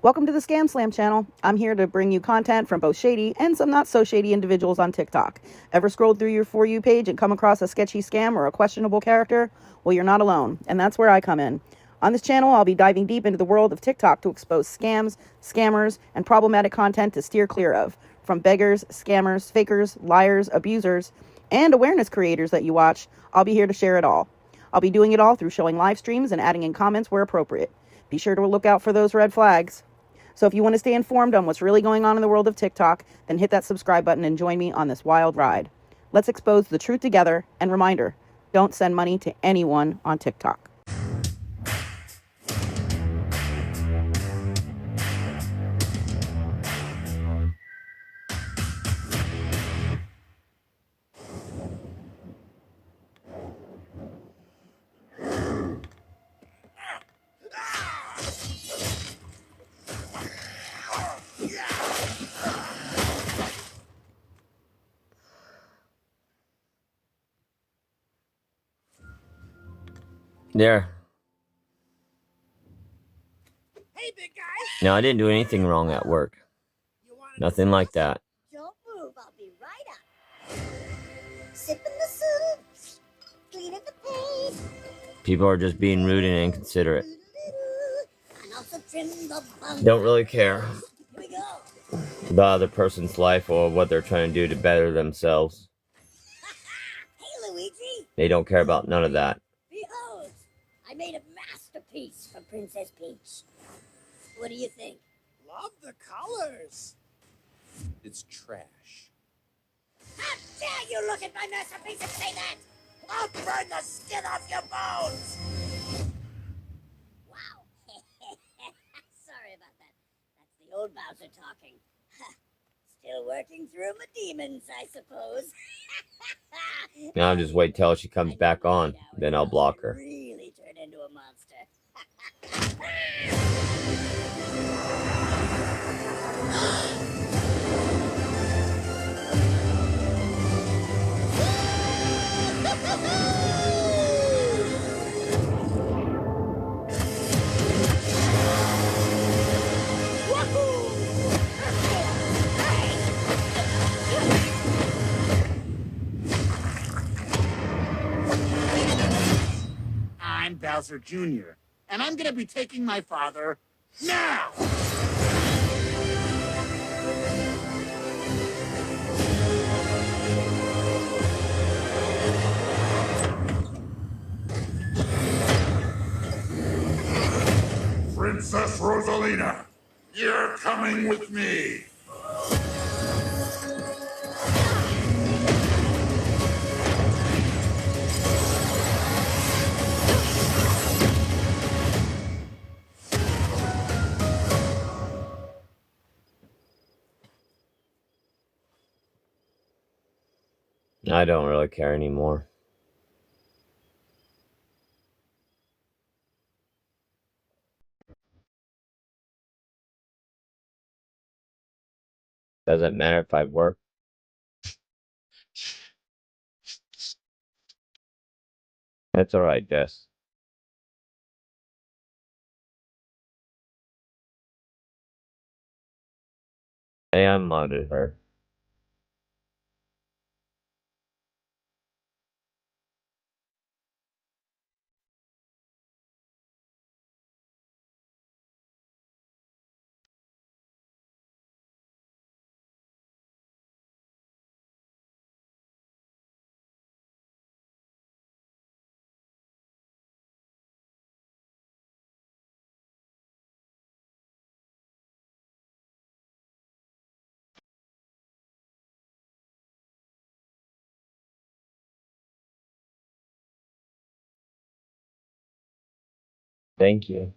Welcome to the Scamslam channel. I'm here to bring you content from both shady and some not so shady individuals on TikTok. Ever scrolled through your For You page and come across a sketchy scam or a questionable character? Well, you're not alone, and that's where I come in. On this channel, I'll be diving deep into the world of TikTok to expose scams, scammers, and problematic content to steer clear of. From beggars, scammers, fakers, liars, abusers, and awareness creators that you watch, I'll be here to share it all. I'll be doing it all through showing live streams and adding in comments where appropriate. Be sure to look out for those red flags. So if you want to stay informed on what's really going on in the world of TikTok, then hit that subscribe button and join me on this wild ride. Let's expose the truth together, and reminder, don't send money to anyone on TikTok. There. Hey, big guy. No, I didn't do anything wrong at work. Nothing like that. Don't move. I'll be right up. Sipping the soup, cleaning the paint. People are just being rude and inconsiderate. And also trim the bum. Don't really care Here we go. about the other person's life or what they're trying to do to better themselves. Hey, Luigi. They don't care about none of that. Behold, I made a masterpiece for Princess Peach. What do you think? Love the colors. It's trash. How dare you look at my masterpiece and say that? I'll burn the skin off your bones. Wow. Sorry about that. That's the old Bowser talking. Still working through my demons, I suppose. Now I'll just wait till she comes back on, then I'll block her. Really turned into a monster. I'm Bowser Jr., and I'm gonna be taking my father now! Princess Rosalina, you're coming with me! I don't really care anymore. Doesn't matter if I work. That's alright, Jess. I unmodded her. Thank you.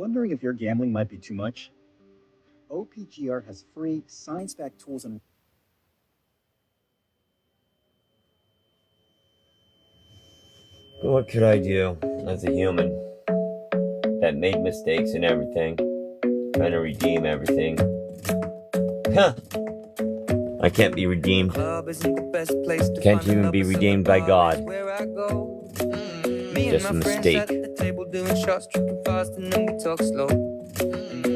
Wondering if your gambling might be too much? OPGR has free science-backed tools and What could I do as a human that made mistakes and everything, trying to redeem everything? Huh. I can't be redeemed. Can't even be redeemed by God. Just a mistake.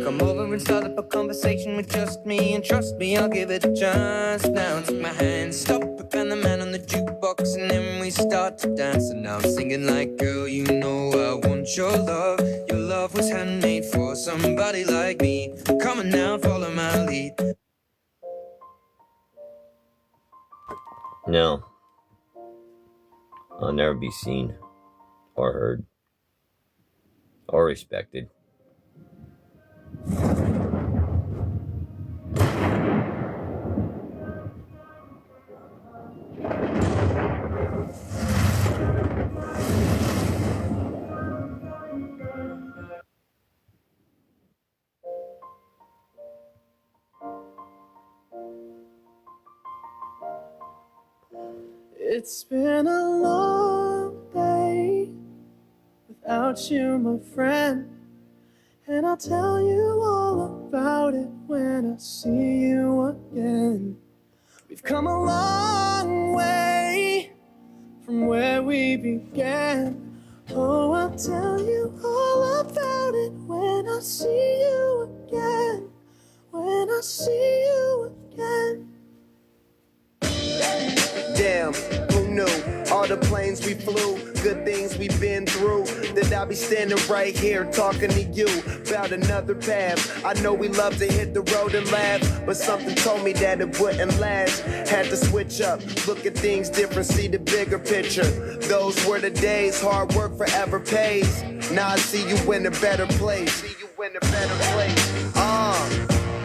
Come over and start up a conversation with just me, and trust me, I'll give it a chance. Now take my hand, stop it, and the man on the jukebox, and then we start to dance. And now I'm singing like, girl, you know I want your love. Your love was handmade for somebody like me. Come on now, follow my lead. No. I'll never be seen or heard or respected. It's been a long day without you, my friend, and I'll tell you all about it when I see you again. We've come a long way from where we began. Oh, I'll tell you all about it when I see you again. When I see you again. Damn, who knew? All the planes we flew, good things we've been through. That I'll be standing right here talking to you about another path. I know we love to hit the road and laugh, but something told me that it wouldn't last. Had to switch up, look at things different, see the bigger picture. Those were the days, hard work forever pays. Now I see you in a better place. See you in a better place.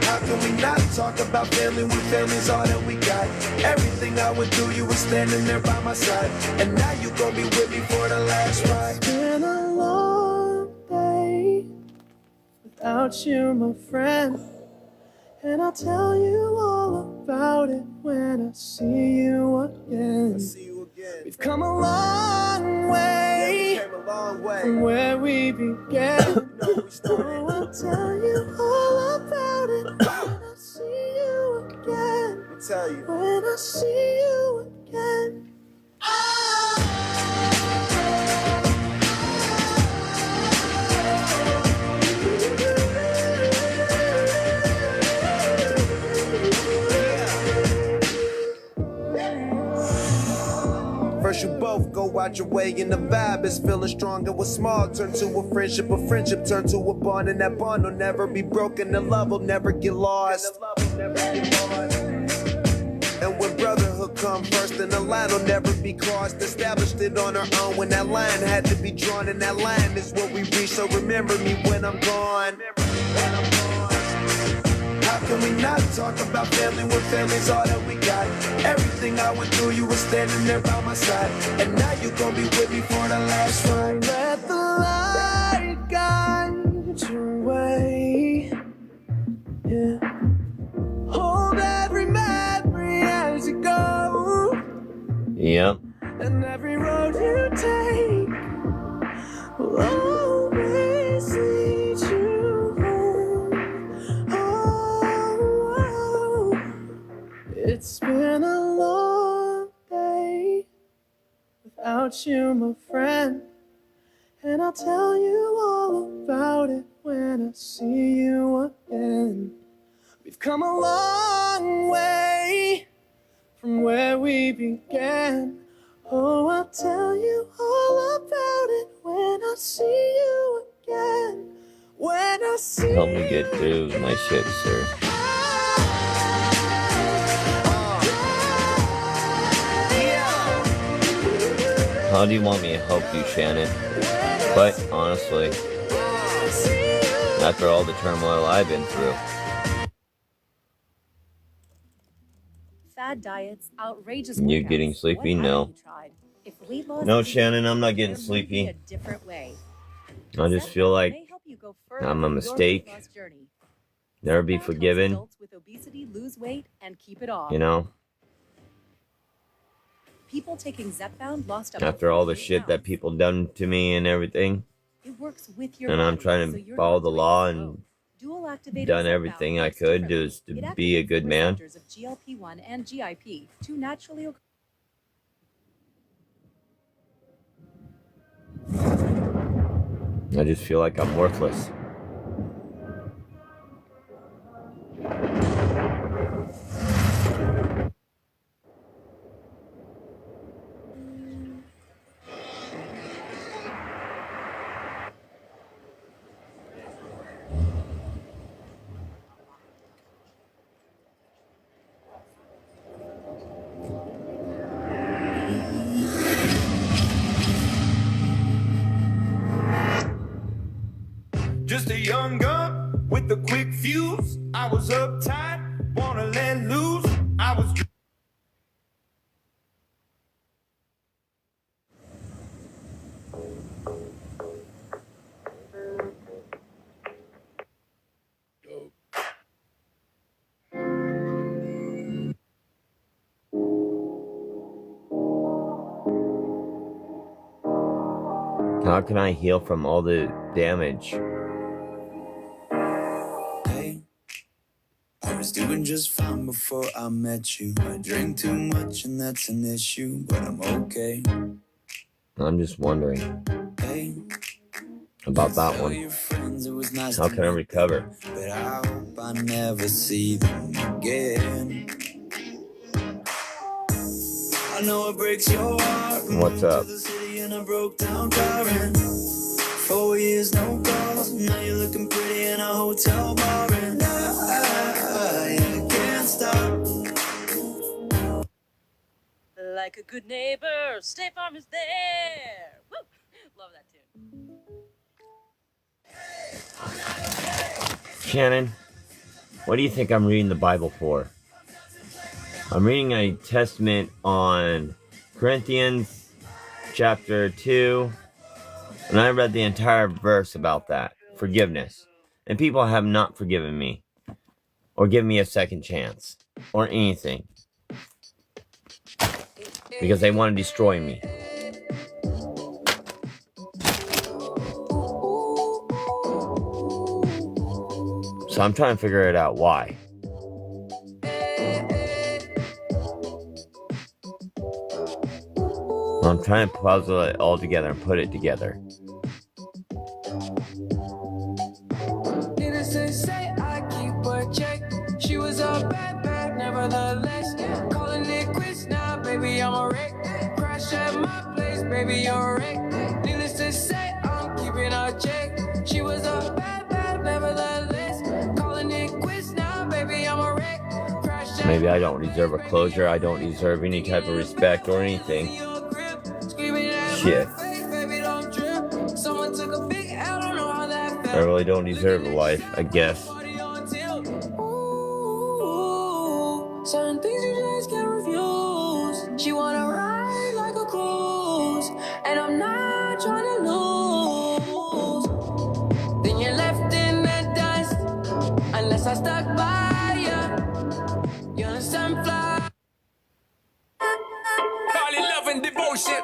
How can we not talk about family when family's all that we got? Everything I went through, you were standing there by my side. And now you gon' be with me for the last ride. It's been a long day without you, my friend, and I'll tell you all about it when I see you again. We've come a long way from where we began. Oh, I'll tell you all about it when I see you again. When I see you again. First you both go out your way and the vibe is feeling strong. And what's small turn to a friendship turn to a bond. And that bond will never be broken, the love will never get lost. And when brotherhood come first, then the line will never be crossed. Established it on our own when that line had to be drawn. And that line is what we reach, so remember me when I'm gone. How can we not talk about family when family's all that we got? Everything I went through, you were standing there by my side. And now you gon' be with me for the last ride. Let the light guide your way. Yeah. Hold every memory as you go. Yep. And every road you take will always lead you home. Oh, it's been a long day without you, my friend, and I'll tell you all about it when I see you again. We've come a long way from where we began. Oh, I'll tell you all about it when I see you again. When I see Help me get through my shit, sir. How do you want me to help you, Shannon? But honestly, after all the turmoil I've been through. Fad diets, outrageous You workouts. getting sleepy? What No. haven't you tried? If weight loss No, isn't Shannon, I'm not there getting might be sleepy. a different way. I just feel like May help you go further I'm a on your mistake. weight loss journey. Never be Scamslam helps forgiven. Adults with obesity lose weight and keep it off. You know, People taking Zepbound lost up after to all the 48 shit that pounds. people done to me and everything, It works with your and I'm body, trying so to you're follow not the doing law this and alone. Dual activated done Zepbound everything I works could differently. to It be a activates good the man. receptors of GLP-1 and GIP, two naturally I just feel like I'm worthless. Just a young gun with a quick fuse. I was uptight, wanna let loose. I was. How can I heal from all the damage? Hey, I was doing just fine before I met you. I drink too much and that's an issue, but I'm okay. I'm just wondering Hey, about that tell one. your friends it was nice How to can I meet recover? them, but I hope I never see them again. I know it breaks your heart. What's up? To the city in a broke down car and 4 years no calls. Now you're looking pretty in a hotel bar and I can't stop. like a good neighbor. State Farm is there. Woo! Love that tune. Shannon, what do you think I'm reading the Bible for? I'm reading a testament on Corinthians chapter 2, and I read the entire verse about that. Forgiveness. And people have not forgiven me, or given me a second chance, or anything. Because they want to destroy me. So I'm trying to figure it out why. I'm trying to puzzle it all together and put it together. Needless to say, I keep her check. She was a bad, nevertheless. Calling it quits now, baby, I'm a wreck. Crash at my place, baby, you're a wreck. Needless to say, I'm keeping her check. She was a bad, nevertheless. Calling it quits now, baby, I'm a wreck. Maybe I don't deserve a closure. I don't deserve any type of respect or anything. Shit. I really don't deserve a life, I guess. Certain things you just can't refuse. She wanna ride like a cruise, and I'm not trying to lose. Then you're left in the dust, unless I stuck by you. You're a sunflower. Call it love and devotion.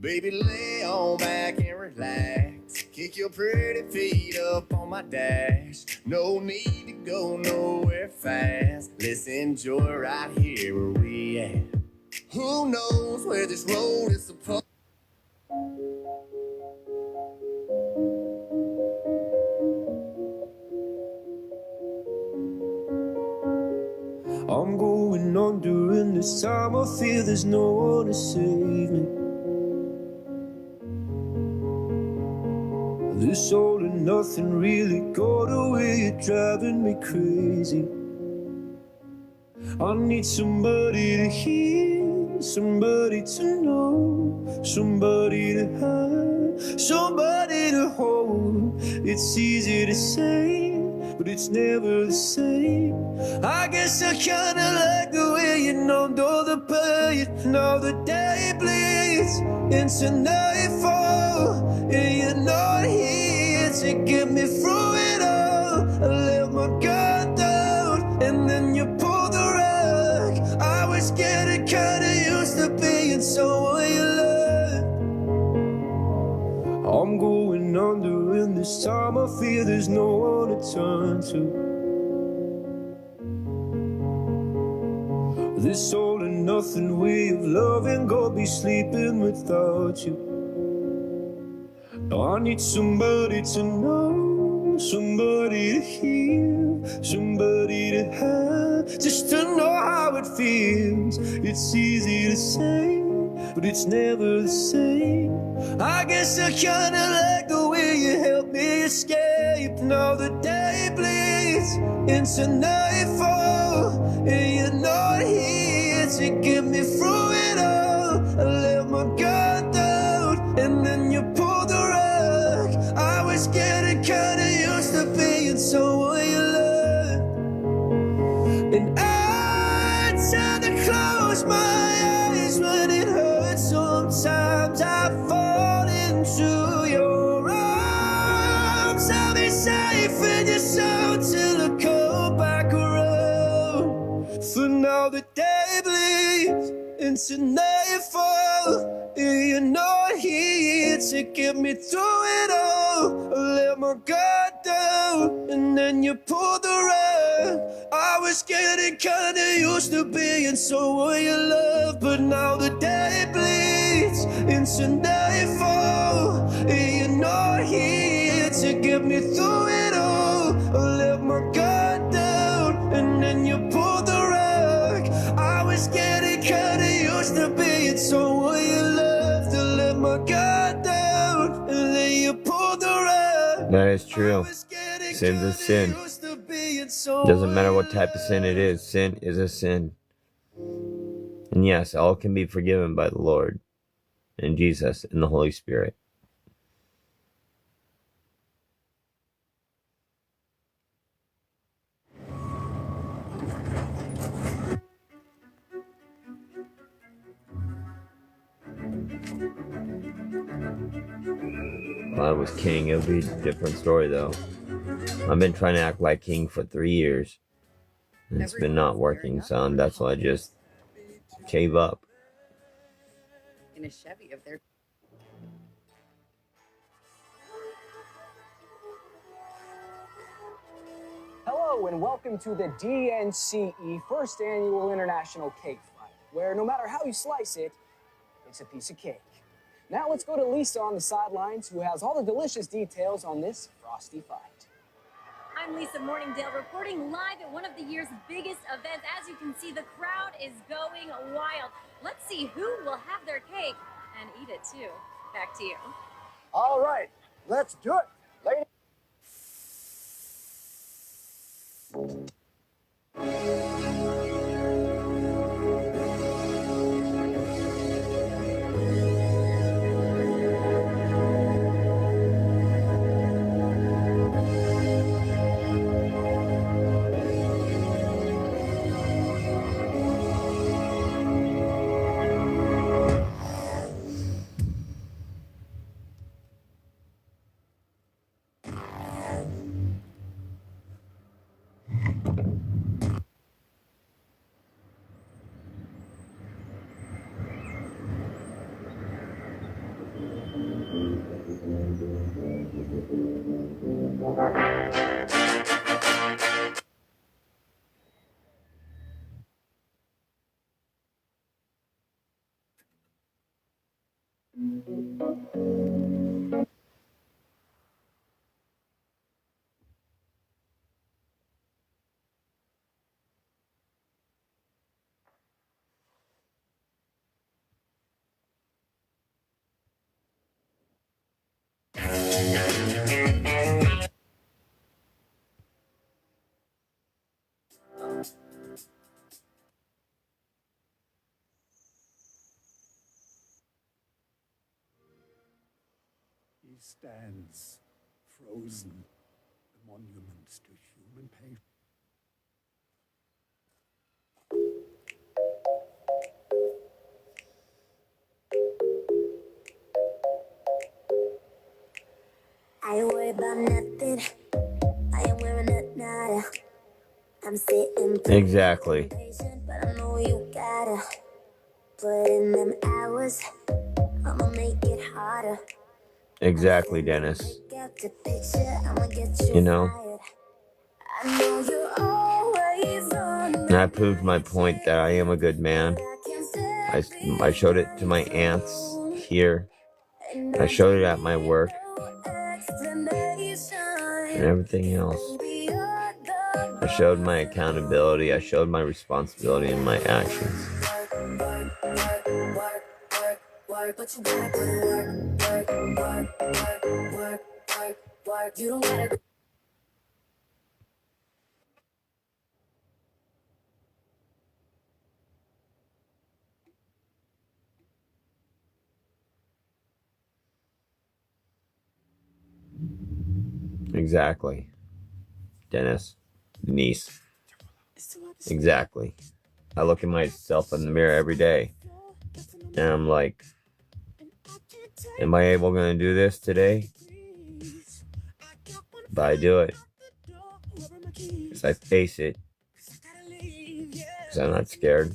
Baby, lay on back and relax. Kick your pretty feet up on my dash. No need to go nowhere fast. Let's enjoy right here where we at. Who knows where this road is supposed. I'm going on during this time. I feel there's no one to save me. This all and nothing really got away. You're driving me crazy. I need somebody to hear, somebody to know, somebody to have, somebody to hold. It's easy to say, but it's never the same. I guess I kinda like the way you numbed all the pain. Now the day bleeds into nightfall, and you're not here to get me through it all. I let my guard down, and then you pulled the rug. I was getting kinda used to being someone you loved. I'm going under, and this time I fear there's no one to turn to. This all or nothing way of loving, gonna be sleeping without you. Now I need somebody to know, somebody to hear, somebody to have, just to know how it feels. It's easy to say, but it's never the same. I guess I kinda like the way you help me escape. Now the day bleeds into nightfall, and you're not here to get me through it all. I let my guard down, and then you pulled the rug. I was getting kinda used to being someone you loved, and I tend to close my eyes when it hurts. Sometimes I fall into your arms. I'll be safe in your soul till I come back around. For now the day bleeds into nightfall, and you're not here to get me through it all. I let my guard down, and then you pulled the rug. I was getting kinda used to being someone you love, but now the day bleeds into nightfall, and you're not here to get me through it all. I let my guard down, and then you pulled the rug. I was getting kinda used to being someone you love, to let my guard down, and then you pulled the rug. That is true. Sin's a sin. Doesn't matter what type of sin it is. Sin is a sin. And yes, all can be forgiven by the Lord and Jesus and the Holy Spirit. If I was king, it would be a different story though. I've been trying to act like king for 3 years. And it's been not working, so that's why I just gave up. In a Chevy if they're Hello and welcome to the DNCE First Annual International Cake Fight, where no matter how you slice it, it's a piece of cake. Now let's go to Lisa on the sidelines, who has all the delicious details on this frosty fight. I'm Lisa Morningdale reporting live at one of the year's biggest events. As you can see, the crowd is going wild. Let's see who will have their cake and eat it too. Back to you. All right, let's do it. Ladies. He stands, frozen, the monuments to human patience. I worry about nothing. I am wearing a nada. I'm sitting Exactly. patient, but I know you gotta put in them hours. I'ma make it harder. Exactly, Dennis. Get the picture, I'ma get you You know? fired. I know you're always on. And I proved my point that I am a good man. I showed it to my aunts here. I showed it at my work. And everything else. I showed my accountability. I showed my responsibility in my actions. You don't gotta. Exactly. Dennis. Denise. Exactly. I look at myself in the mirror every day. And I'm like, am I able going to do this today? But I do it. Because I face it. Because I'm not scared.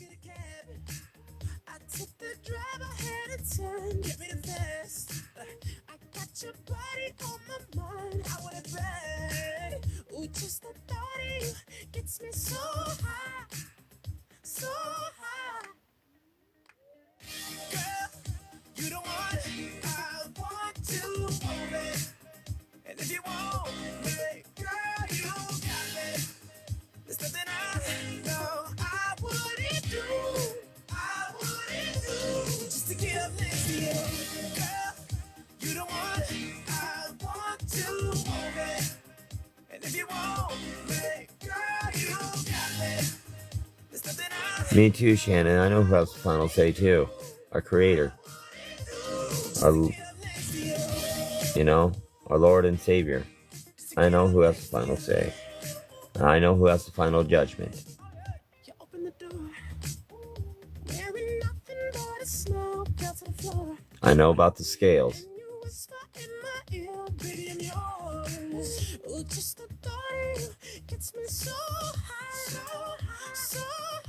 Just the thought of you gets me so high, so high. Girl, you don't want it, I want to hold it. And if you want me, girl, you got me. There's nothing I know I wouldn't do just to get next to you. Girl, you don't want it, I want to hold it. And if you want me, girl, you got me. There's nothing I Me too, Shannon. I know who has the final say too. Our Creator. Our Lord and Savior. I know who has the final say. I know who has the final judgment. You open the door, wearing nothing but a smile, fell to the floor. I know about the scales. You whisper in my ear, baby, I'm yours. Oh, just the thought of you gets me so high, so high, so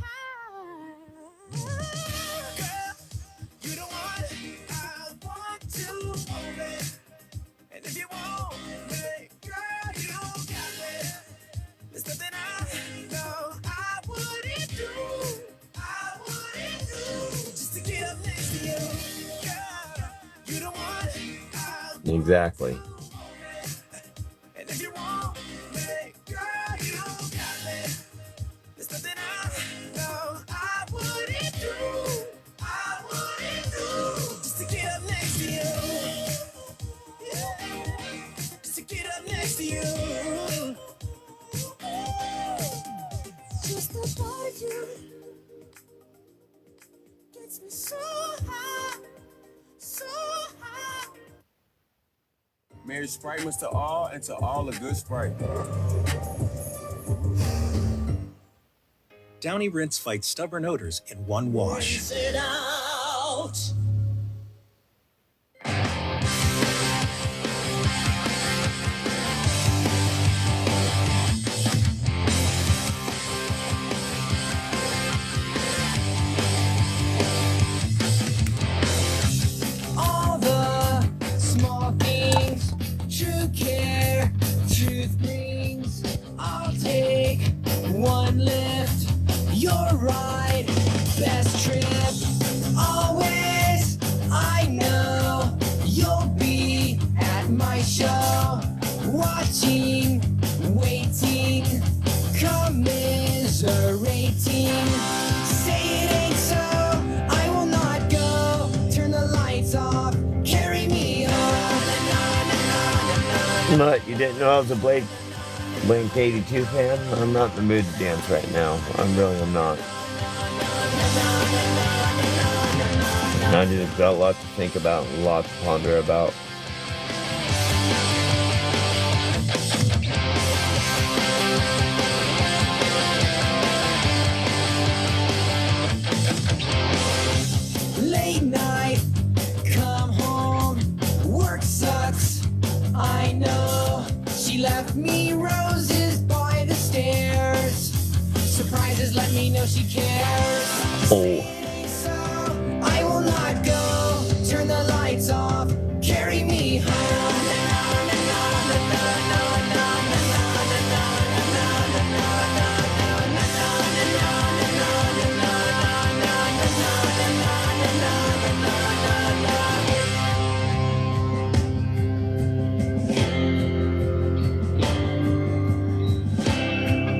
high. Girl, you don't want it, I want to hold it. And if you want me, girl, you got me. There's nothing I know I wouldn't do just to get up next to you. Girl, you don't want it, I want Exactly. and if you want me, girl, you got me. There's nothing I know I wouldn't do just to get up next to you. Yeah, just to get up next to you. Just the thought of you gets me so high, so high. Merry Spritemas to all, and to all a good Sprite. Downy Rinse fights stubborn odors in one wash. Rinse it out. All the small things, true care, truth brings. I'll take one lift, your ride, best trip. Always, I know you'll be at my show, watching, waiting, commiserating. Say it ain't so, I will not go. Turn the lights off, carry me on. But you didn't know I was a Blake K82 fan? I'm not in the mood to dance right now. I'm not. And I just got a lot to think about and a lot to ponder about. left me roses by the stairs. Surprises let me know she cares. Oh. So I will not go. Turn the lights off. Carry me home.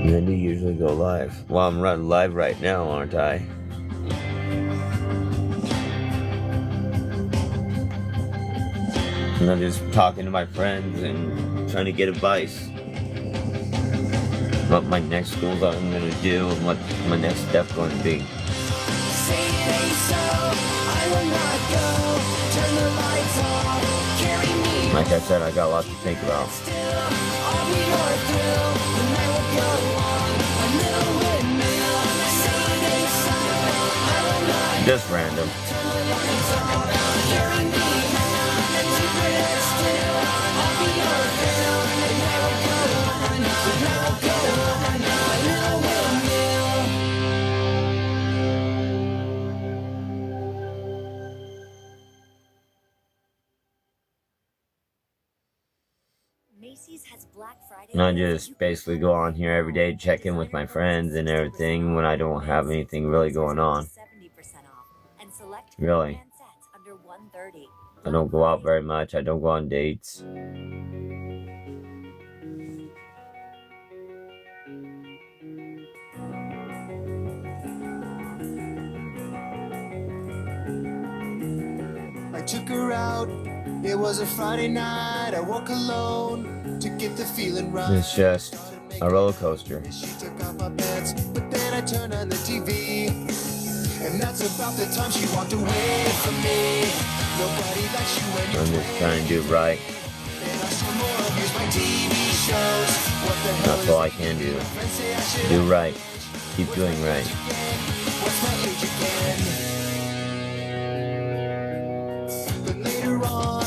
When do you usually go live? Well, I'm running live right now, aren't I? And I'm just talking to my friends and trying to get advice. What my next goals I'm going to do and what my next step going to be. Like I said, I got lots to think about. Just random. Macy's has Black Friday. And I just basically go on here every day, check in with my friends and everything when I don't have anything really going on. Really. I don't go out very much. I don't go on dates. I took her out. It was a Friday night. I woke alone to get the feeling right. It's just a roller coaster. She took off my pants, but then I turned on the TV. And that's about the time she walked away from me. Nobody likes you when I'm just trying to do right. That's all I can do. Do right. Keep doing right. But later on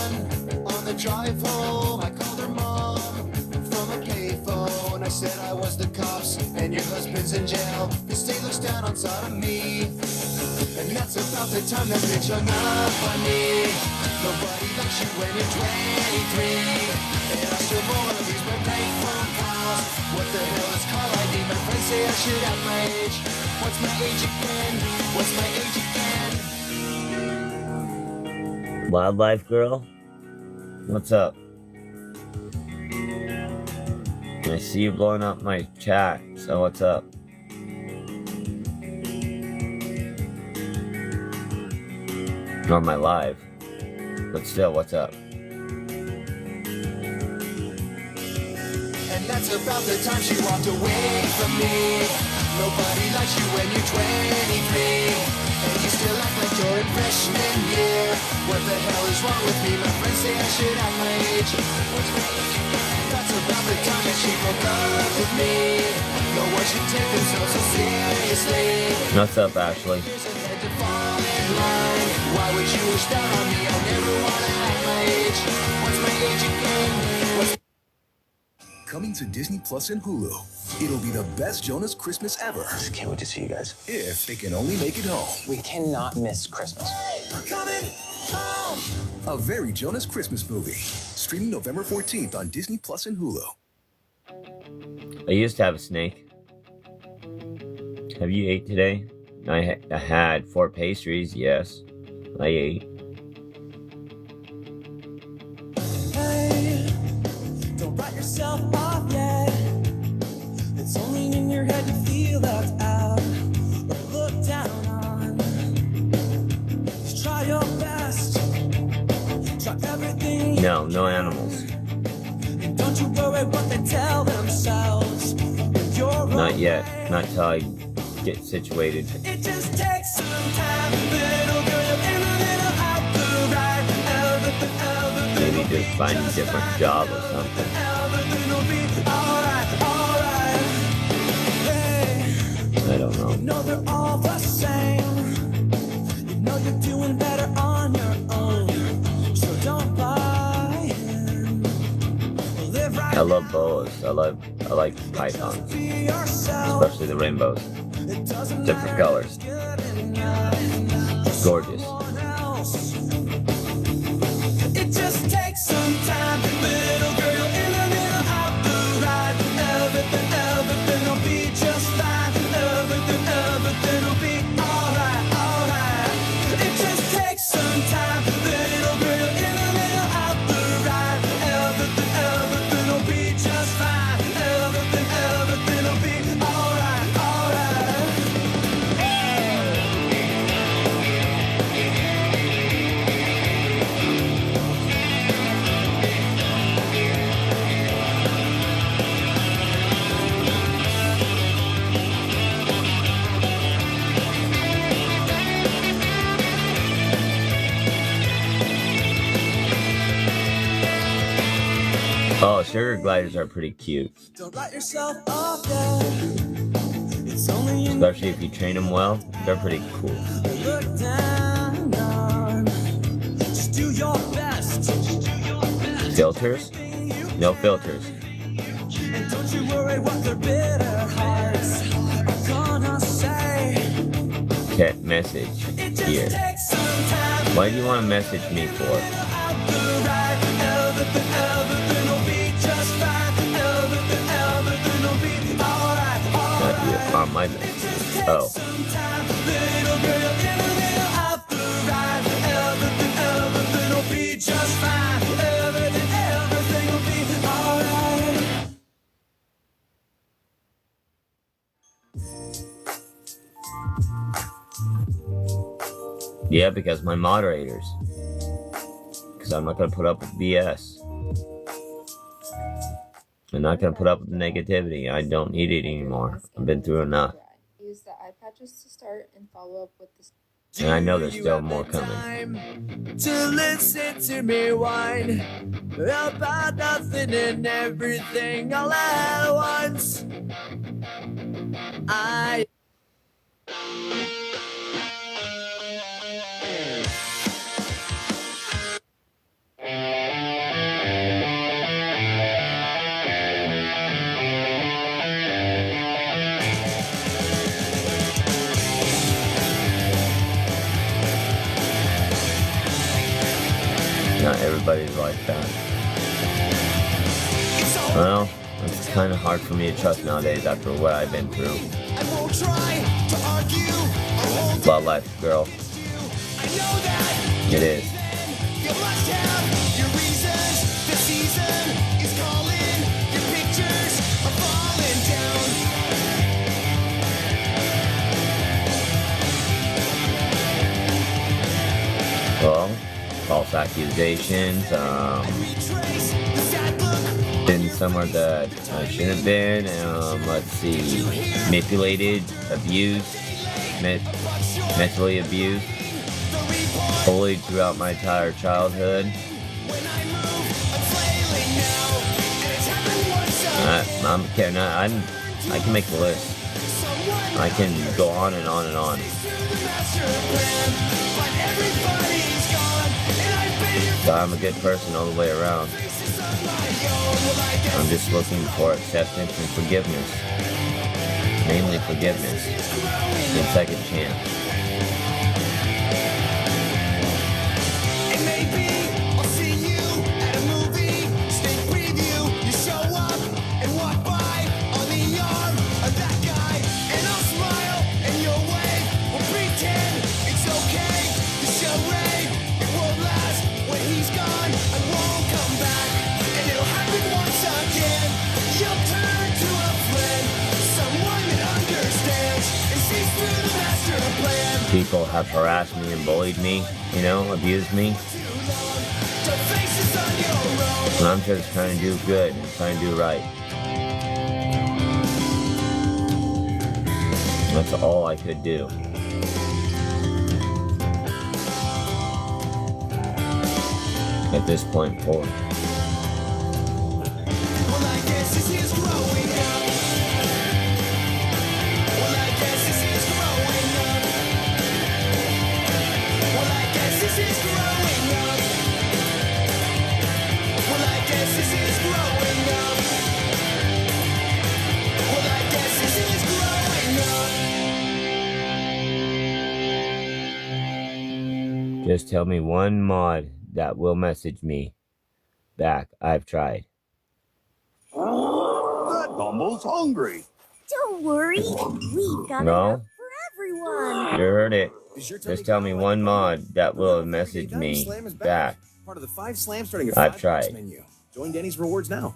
the drive home, I called her mom from a payphone. I said I was the cops and your husband's in jail. The state looks down on sodomy. And that's about the time that bitch hung up on me. Nobody likes you when you're 23. And I still more of these web prank phone calls. What the hell is call ID? My friends say I should have my age. What's my age again? What's my age again? Wildlife girl? What's up? I see you blowing up my chat, so what's up? Nor my live. But still, what's up? And that's about the time she walked away from me. Nobody likes you when you're 23. And you still act like you're in freshman year. What the hell is wrong with me? My friends say I should have my age. What's my age? That's about the time that she broke up with me. No one should take themselves so seriously. What's up, Ashley? Why would you wish that on me? I never wanna have my age. What's my age again? Coming to Disney Plus and Hulu. It'll be the best Jonas Christmas ever. Just can't wait to see you guys. If they can only make it home. We cannot miss Christmas. We're coming home. A very Jonas Christmas movie. Streaming November 14th on Disney Plus and Hulu. I used to have a snake. Have you ate today? I had 4 pastries, yes. I ate. Hey, don't write yourself off yet. It's only in your head you feel left out or looked down on. Just try your best. Try everything. No, no animals. And don't you worry what they tell themselves. When you're Not yet. Not till I get situated. It just takes some time, little girl, in a little out the right. Maybe just find a different job or something. I don't know. You know they're all the same. You know you're doing better on your own. So don't buy in. Live right. I love boas. I like pythons, especially the rainbows, different colors. Gorgeous. It just takes some time, little girl, in the middle of the ride. Everything will be just fine. Everything will be alright. It just takes some time, little girl, in the middle of the ride. Everything will be just fine. Everything will be alright. Oh, sugar gliders are pretty cute. Don't write yourself off yet. It's only Especially if you train them well, they're pretty cool. look down on. Just do your best. Filters? No filters. And don't you worry what their bitter hearts are gonna say. Cat message here. Why do you want to message me for? Everything will be just fine. Everything will be alright. Not you. On my message. Oh. Little girl in the middle of the ride. Everything will be just fine. Everything will be alright. Yeah, because my moderators. Because I'm not going to put up with BS. I'm not going to put up with the negativity. I don't need it anymore. I've been through enough. Use the eye patches to start and follow up with the. And I know there's still more coming. To listen to me whine about nothing and everything all at once. I Not everybody's like that. Well, it's kind of hard for me to trust nowadays after what I've been through. Love life, girl. It is. Well, false accusations, been somewhere that I shouldn't have been, let's see, manipulated, abused, mentally abused, bullied throughout my entire childhood. I can make the list. I can go on and on and on. So I'm a good person all the way around. I'm just looking for acceptance and forgiveness. Mainly forgiveness. And second chance. People have harassed me and bullied me, you know, abused me. And I'm just trying to do good and trying to do right. That's all I could do. At this point forward. This is growing up. Just tell me one mod that will message me back. I've tried. That Bumble's hungry. Don't worry, we've got No? enough for everyone. You heard it. Is your Just tell me one mod that will message me Slam is back. Part of the 5 slams starting at I've $5 tried. menu. Join Denny's Rewards now.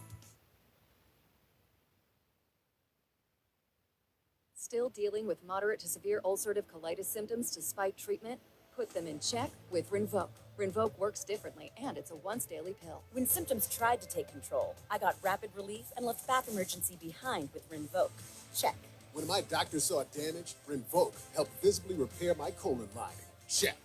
Still dealing with moderate to severe ulcerative colitis symptoms despite treatment? Put them in check with Rinvoq. Rinvoq works differently, and it's a once-daily pill. When symptoms tried to take control, I got rapid relief and left bath emergency behind with Rinvoq. Check. When my doctor saw damage, Verbout helped visibly repair my colon lining. Check.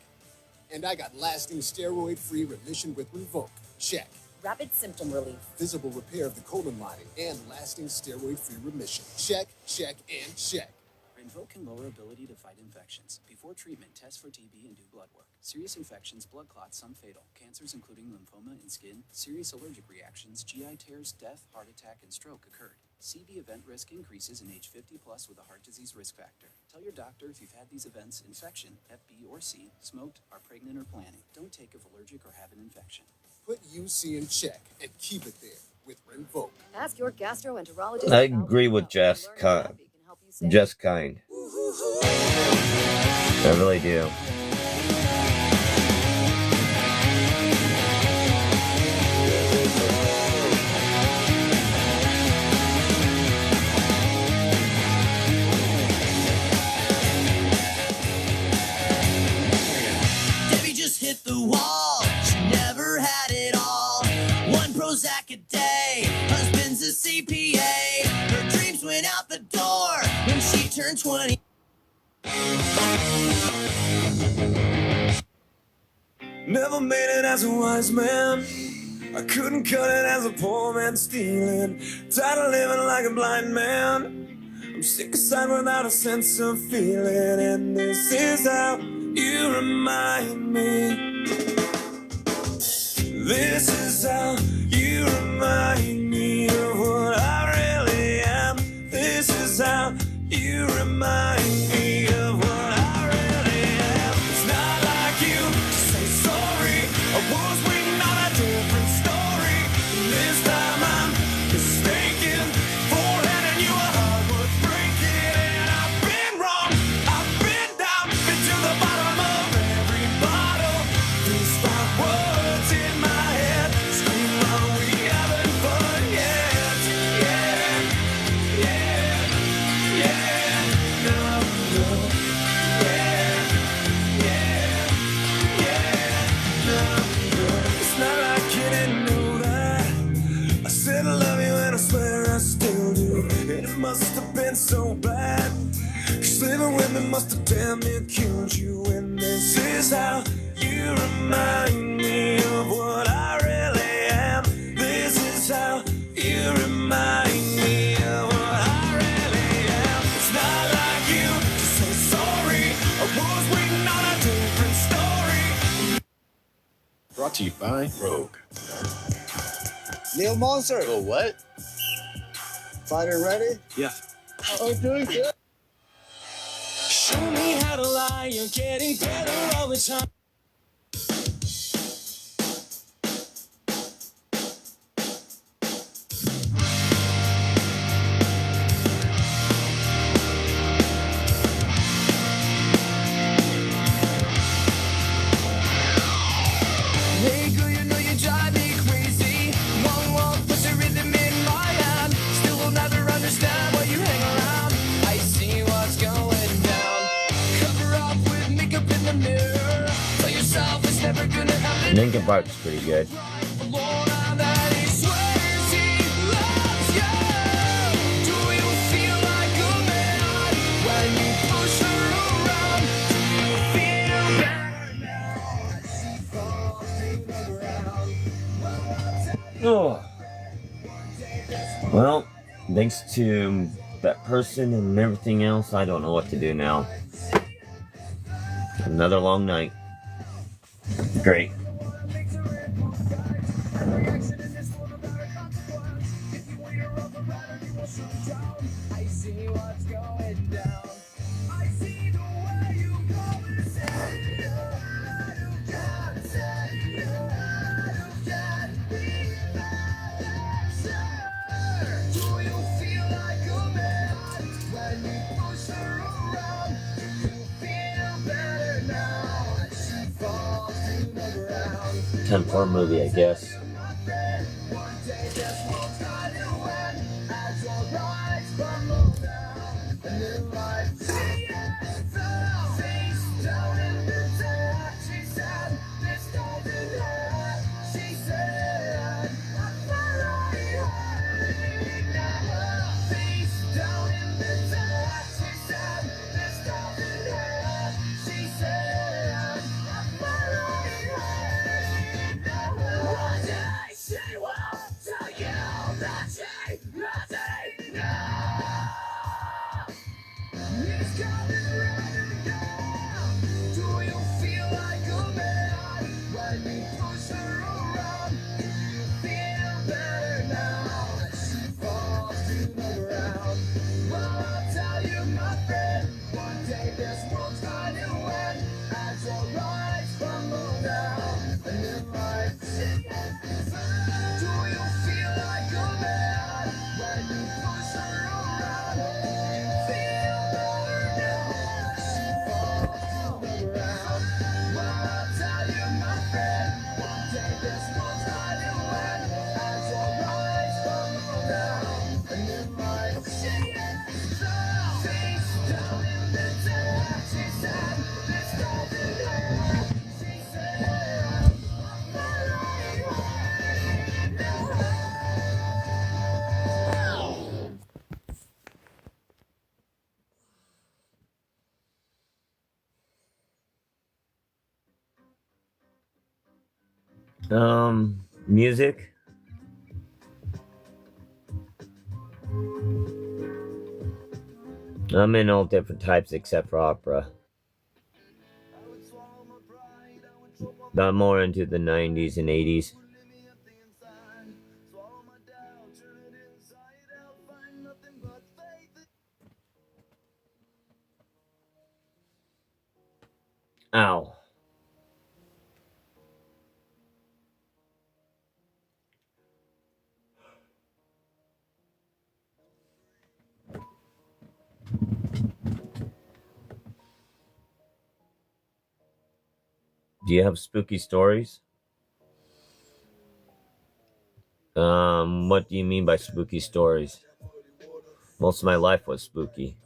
And I got lasting steroid-free remission with Verbout. Check. Rapid symptom relief. Visible repair of the colon lining and lasting steroid-free remission. Check, check, and check. Rinvoq can lower ability to fight infections. Before treatment, test for TB and do blood work. Serious infections, blood clots, some fatal. Cancers including lymphoma and skin, serious allergic reactions, GI tears, death, heart attack, and stroke occurred. CV event risk increases in age 50 plus with a heart disease risk factor. Tell your doctor if you've had these events: infection, Hep B or C, smoked, are pregnant or planning. Don't take if allergic or have an infection. Put UC in check and keep it there with Verbout. Ask your gastroenterologist. I agree with Jess. Just kind. I really do. Debbie just hit the wall. She never had it all. One Prozac a day. Husband's a CPA. Her dreams went out the door when she turned 20. Never made it as a wise man. I couldn't cut it as a poor man stealing. Tired of living like a blind man. I'm sick aside without a sense of feeling. And this is how you remind me. This is how you remind me of what I really am. This is how you remind me of what I really am. It's not like you to say sorry. I was waiting on a different story. This time I'm mistaken for handing you a heart worth breaking. And I've been wrong, I've been down, been to the bottom of every bottle. These 5 words in my head scream while we having fun yet. Yeah, yeah, yeah. No, no. Yeah, yeah, yeah. No, no. It's not like you didn't know that. I said I love you and I swear I still do. And it must have been so bad. 'Cause living with me must have damn near killed you. And this is how you remind me of what I really am. This is how you remind me of what I really am. It's not like you to say sorry. I was waiting on a different story. Brought to you by Rogue. Neil Monster. Oh, what? Fighter ready? Yeah. Okay, good. Show me how to lie. You're getting better all the time. Hey girl, you know you drive me crazy. One walk puts a rhythm in my hand. Still will never understand why you hang around. I see what's going down. Cover up with makeup in the mirror. Tell yourself it's never gonna happen. Linkin Park's pretty good. Alone and that he swears he loves you. Do you feel like a man when you push her around? Do you feel better now? She falls to the ground. Oh. Well, thanks to that person and everything else, I don't know what to do now. Another long night. Great. I see what's going down. I see the way you go and say 10-part movie, I guess. Music. I'm in all different types except for opera. But I'm more into the 90s and 80s. Ow. Do you have spooky stories? What do you mean by spooky stories? Most of my life was spooky.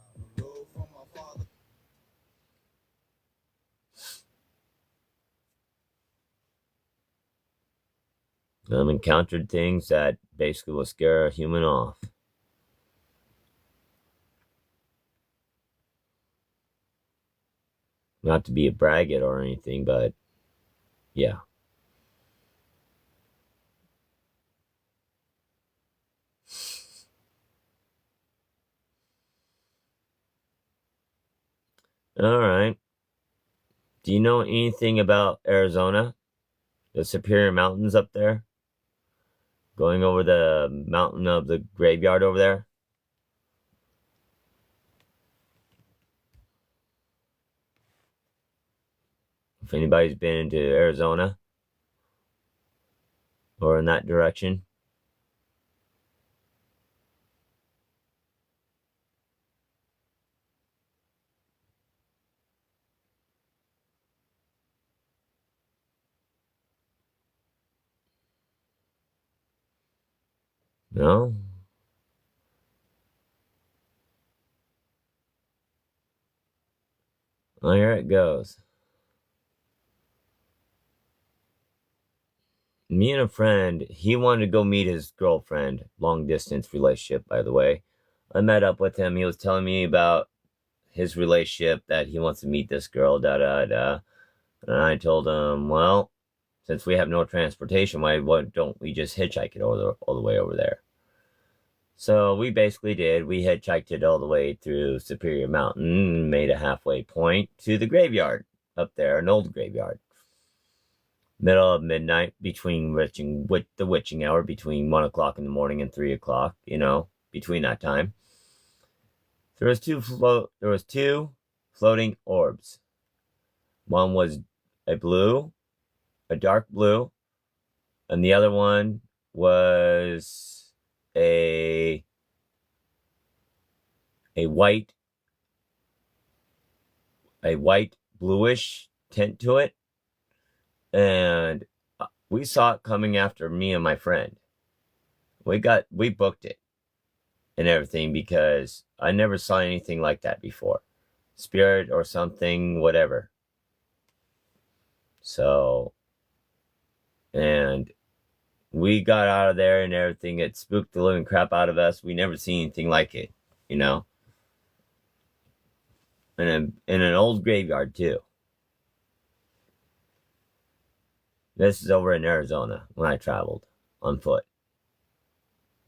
Encountered things that basically will scare a human off. Not to be a braggart or anything, but yeah. Alright. Do you know anything about Arizona? The Superior Mountains up there? Going over the mountain of the graveyard over there? If anybody's been into Arizona or in that direction. No? Well, here it goes. Me and a friend, he wanted to go meet his girlfriend. Long distance relationship, by the way. I met up with him. He was telling me about his relationship, that he wants to meet this girl, da da da. And I told him, well, since we have no transportation, why don't we just hitchhike it all the way over there? So we basically did. We hitchhiked it all the way through Superior Mountain and made a halfway point to the graveyard up there, an old graveyard. Middle of midnight, between the witching hour, between 1 o'clock in the morning and 3 o'clock, between that time. There was two floating orbs. One was a dark blue, and the other one was a white bluish tint to it. And we saw it coming after me and my friend. We booked it and everything because I never saw anything like that before. Spirit or something, whatever. So, and we got out of there and everything. It spooked the living crap out of us. We never seen anything like it, you know? In an old graveyard, too. This is over in Arizona when I traveled on foot.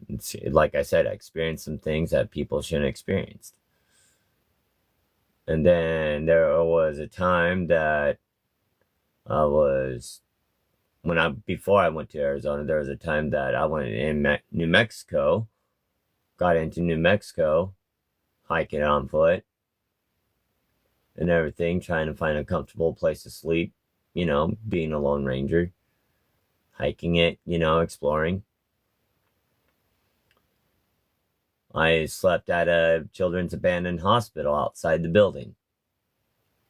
It's, like I said, I experienced some things that people shouldn't have experienced. And then there was a time that I was, before I went to Arizona, there was a time that I went in New Mexico, got into New Mexico, hiking on foot and everything, trying to find a comfortable place to sleep, you know, being a lone ranger, hiking it, you know, exploring. I slept at a children's abandoned hospital outside the building.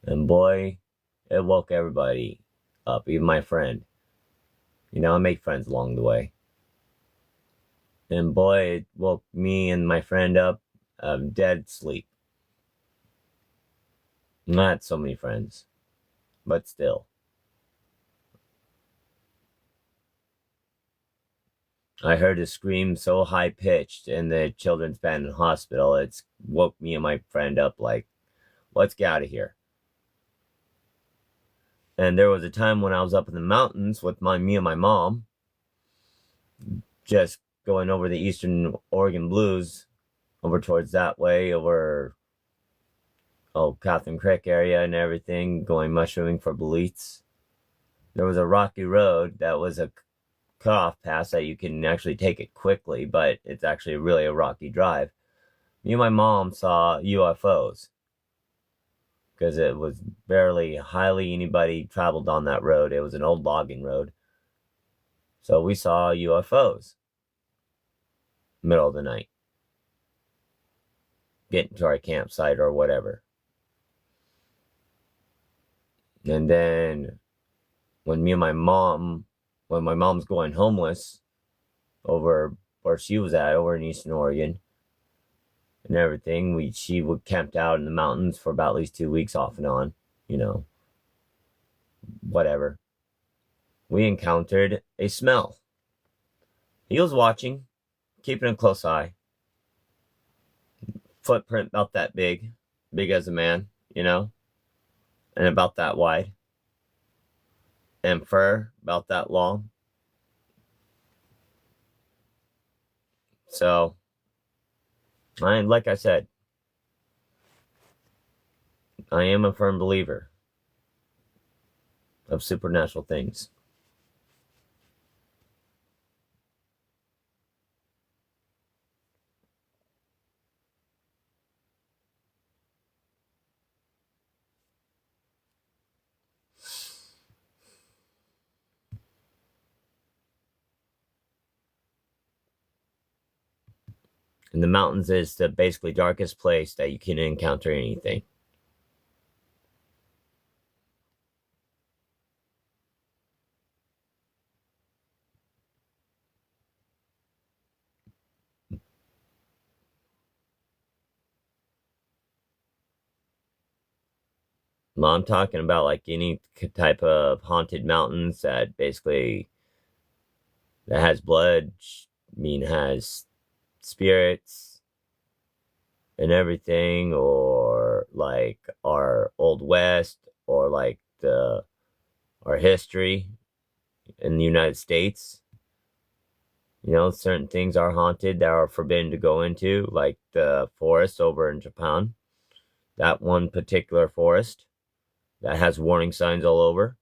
And boy, it woke everybody up, even my friend. You know, I make friends along the way. And boy, it woke me and my friend up dead sleep. Not so many friends, but still. I heard a scream so high-pitched in the children's abandoned hospital, it woke me and my friend up like, let's get out of here. And there was a time when I was up in the mountains with me and my mom, just going over the eastern Oregon Blues, over towards that way, over Catherine Creek area and everything, going mushrooming for boletes. There was a rocky road that was a cutoff pass that you can actually take it quickly, but it's actually really a rocky drive. Me and my mom saw UFOs because it was barely highly anybody traveled on that road. It was an old logging road. So we saw UFOs middle of the night, getting to our campsite or whatever. And then when my mom's going homeless over where she was at, over in Eastern Oregon and everything, she would camped out in the mountains for about at least 2 weeks off and on, you know, whatever. We encountered a smell. He was watching, keeping a close eye. Footprint about that big as a man, you know, and about that wide. And fur about that long. So, like I said, I am a firm believer of supernatural things. And the mountains is the basically darkest place that you can encounter anything. Well, I'm talking about like any type of haunted mountains that basically that has blood, has spirits and everything, or like our Old West, or like our history in the United States. You know, certain things are haunted that are forbidden to go into, like the forest over in Japan. That one particular forest that has warning signs all over.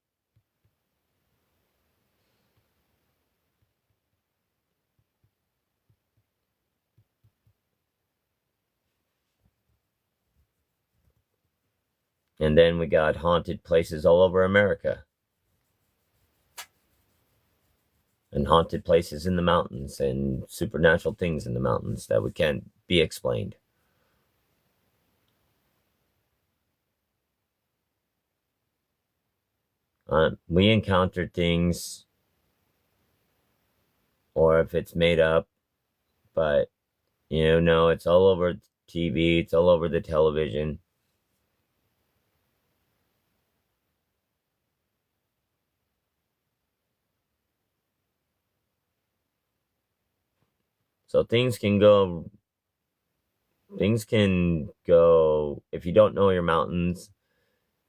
And then we got haunted places all over America. And haunted places in the mountains and supernatural things in the mountains that we can't be explained. We encountered things or if it's made up. But, no, it's all over TV, it's all over the television. So things can go, if you don't know your mountains,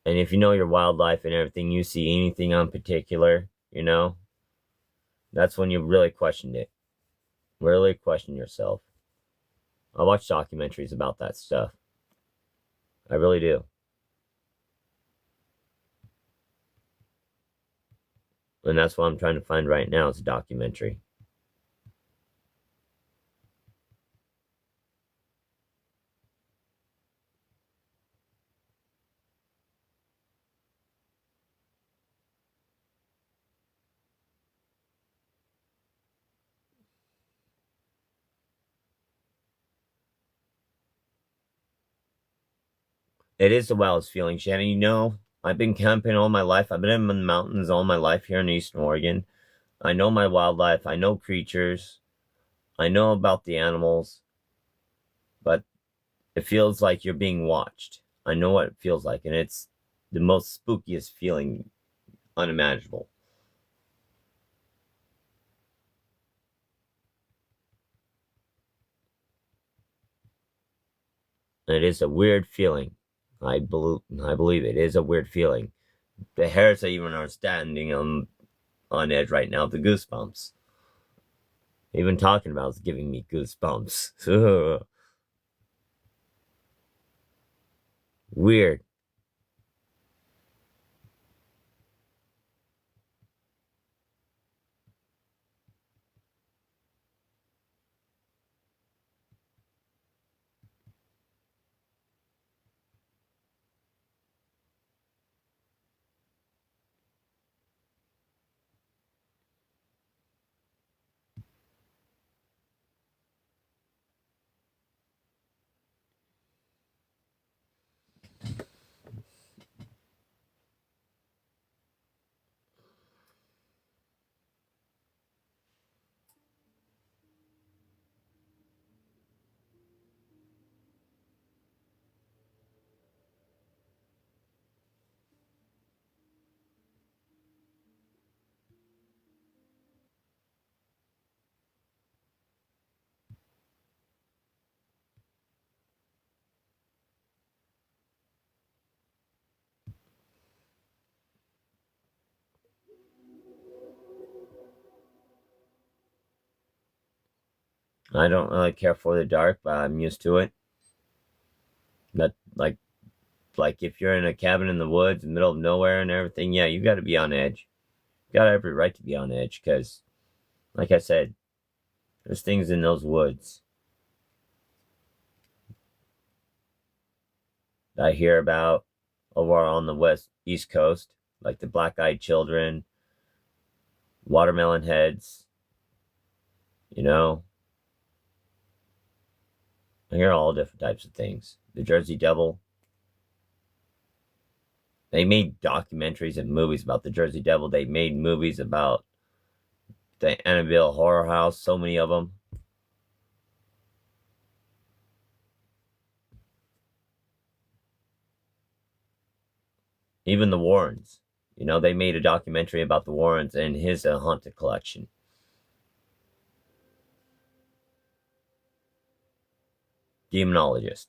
and if you know your wildlife and everything, you see anything on particular, that's when you really question it. Really question yourself. I watch documentaries about that stuff. I really do. And that's what I'm trying to find right now is a documentary. It is the wildest feeling, Shannon. I've been camping all my life. I've been in the mountains all my life here in Eastern Oregon. I know my wildlife. I know creatures. I know about the animals. But it feels like you're being watched. I know what it feels like, and it's the most spookiest feeling unimaginable. And it is a weird feeling. I believe it is a weird feeling. The hairs even are standing on edge right now. The goosebumps. Even talking about is giving me goosebumps. Weird. I don't really care for the dark, but I'm used to it. That like if you're in a cabin in the woods, in the middle of nowhere and everything, yeah, you got to be on edge. You got every right to be on edge because, like I said, there's things in those woods that I hear about over on the East Coast, like the black-eyed children, watermelon heads. I hear all different types of things. The Jersey Devil. They made documentaries and movies about the Jersey Devil. They made movies about the Annabelle Horror House. So many of them. Even the Warrens. They made a documentary about the Warrens and his haunted collection. Demonologist.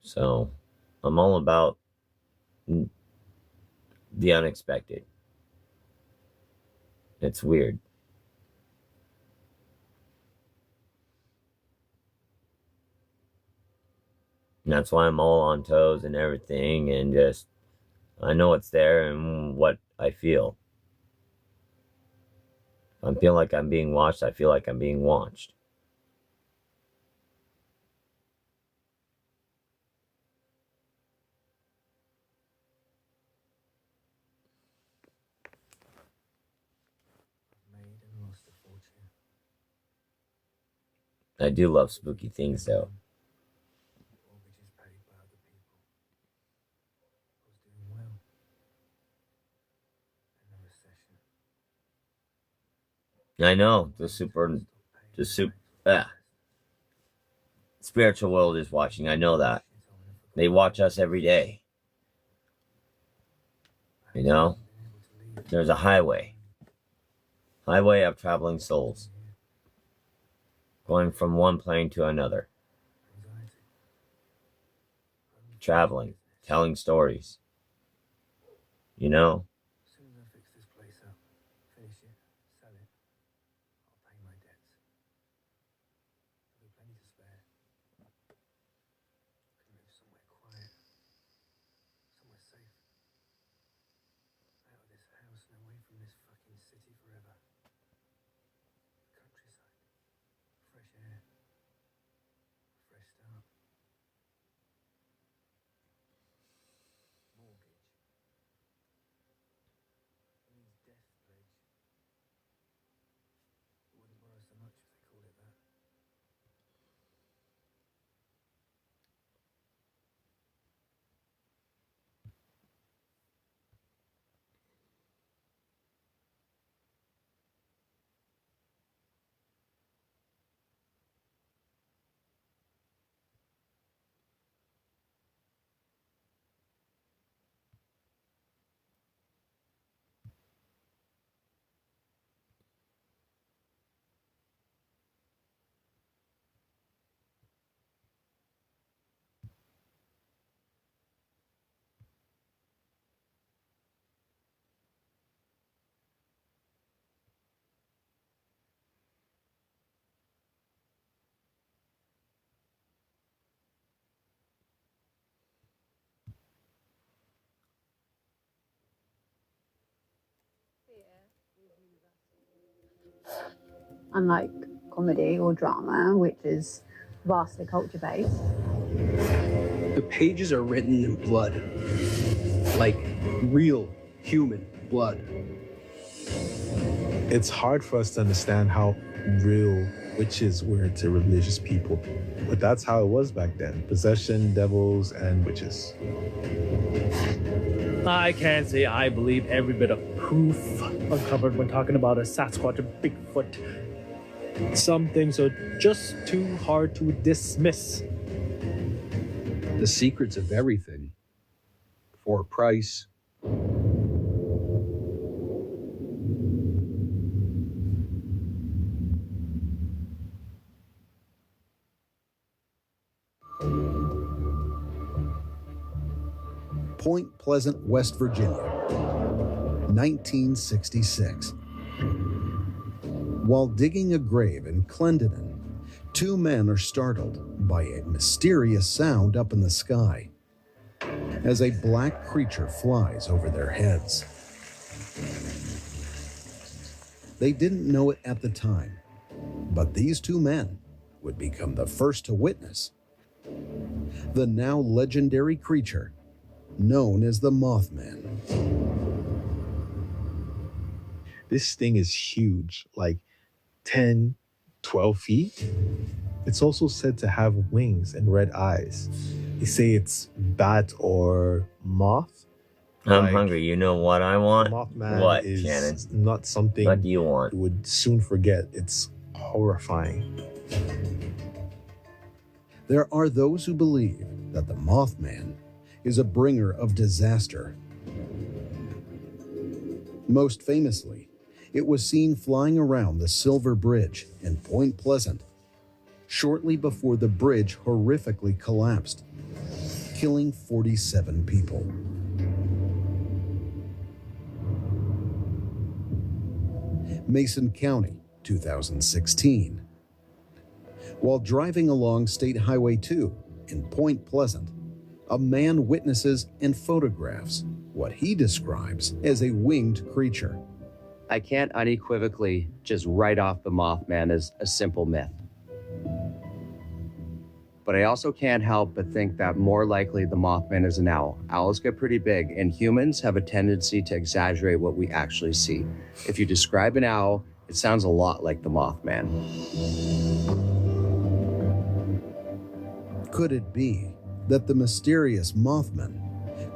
So, I'm all about the unexpected. It's weird. And that's why I'm all on toes and everything, and just, I know it's there and what I feel. If I feel like I'm being watched, I feel like I'm being watched. I do love spooky things, though. I know the spiritual world is watching. I know that. They watch us every day. You know? There's a highway of traveling souls, going from one plane to another, traveling, telling stories. You know? Unlike comedy or drama, which is vastly culture based. The pages are written in blood, like real human blood. It's hard for us to understand how real witches were to religious people. But that's how it was back then. Possession, devils, and witches. I can't say I believe every bit of proof uncovered when talking about a Sasquatch and Bigfoot. Some things are just too hard to dismiss. The secrets of everything, for a price. Point Pleasant, West Virginia, 1966. While digging a grave in Clendenin, two men are startled by a mysterious sound up in the sky as a black creature flies over their heads. They didn't know it at the time, but these two men would become the first to witness the now legendary creature known as the Mothman. This thing is huge, like 10, 12 feet. It's also said to have wings and red eyes. They say it's bat or moth. I'm hungry. You know what I want? Mothman What, is Shannon? not something What do you want? you would soon forget. It's horrifying. There are those who believe that the Mothman is a bringer of disaster. Most famously, it was seen flying around the Silver Bridge in Point Pleasant shortly before the bridge horrifically collapsed, killing 47 people. Mason County, 2016. While driving along State Highway 2 in Point Pleasant, a man witnesses and photographs what he describes as a winged creature. I can't unequivocally just write off the Mothman as a simple myth. But I also can't help but think that more likely the Mothman is an owl. Owls get pretty big, and humans have a tendency to exaggerate what we actually see. If you describe an owl, it sounds a lot like the Mothman. Could it be that the mysterious Mothman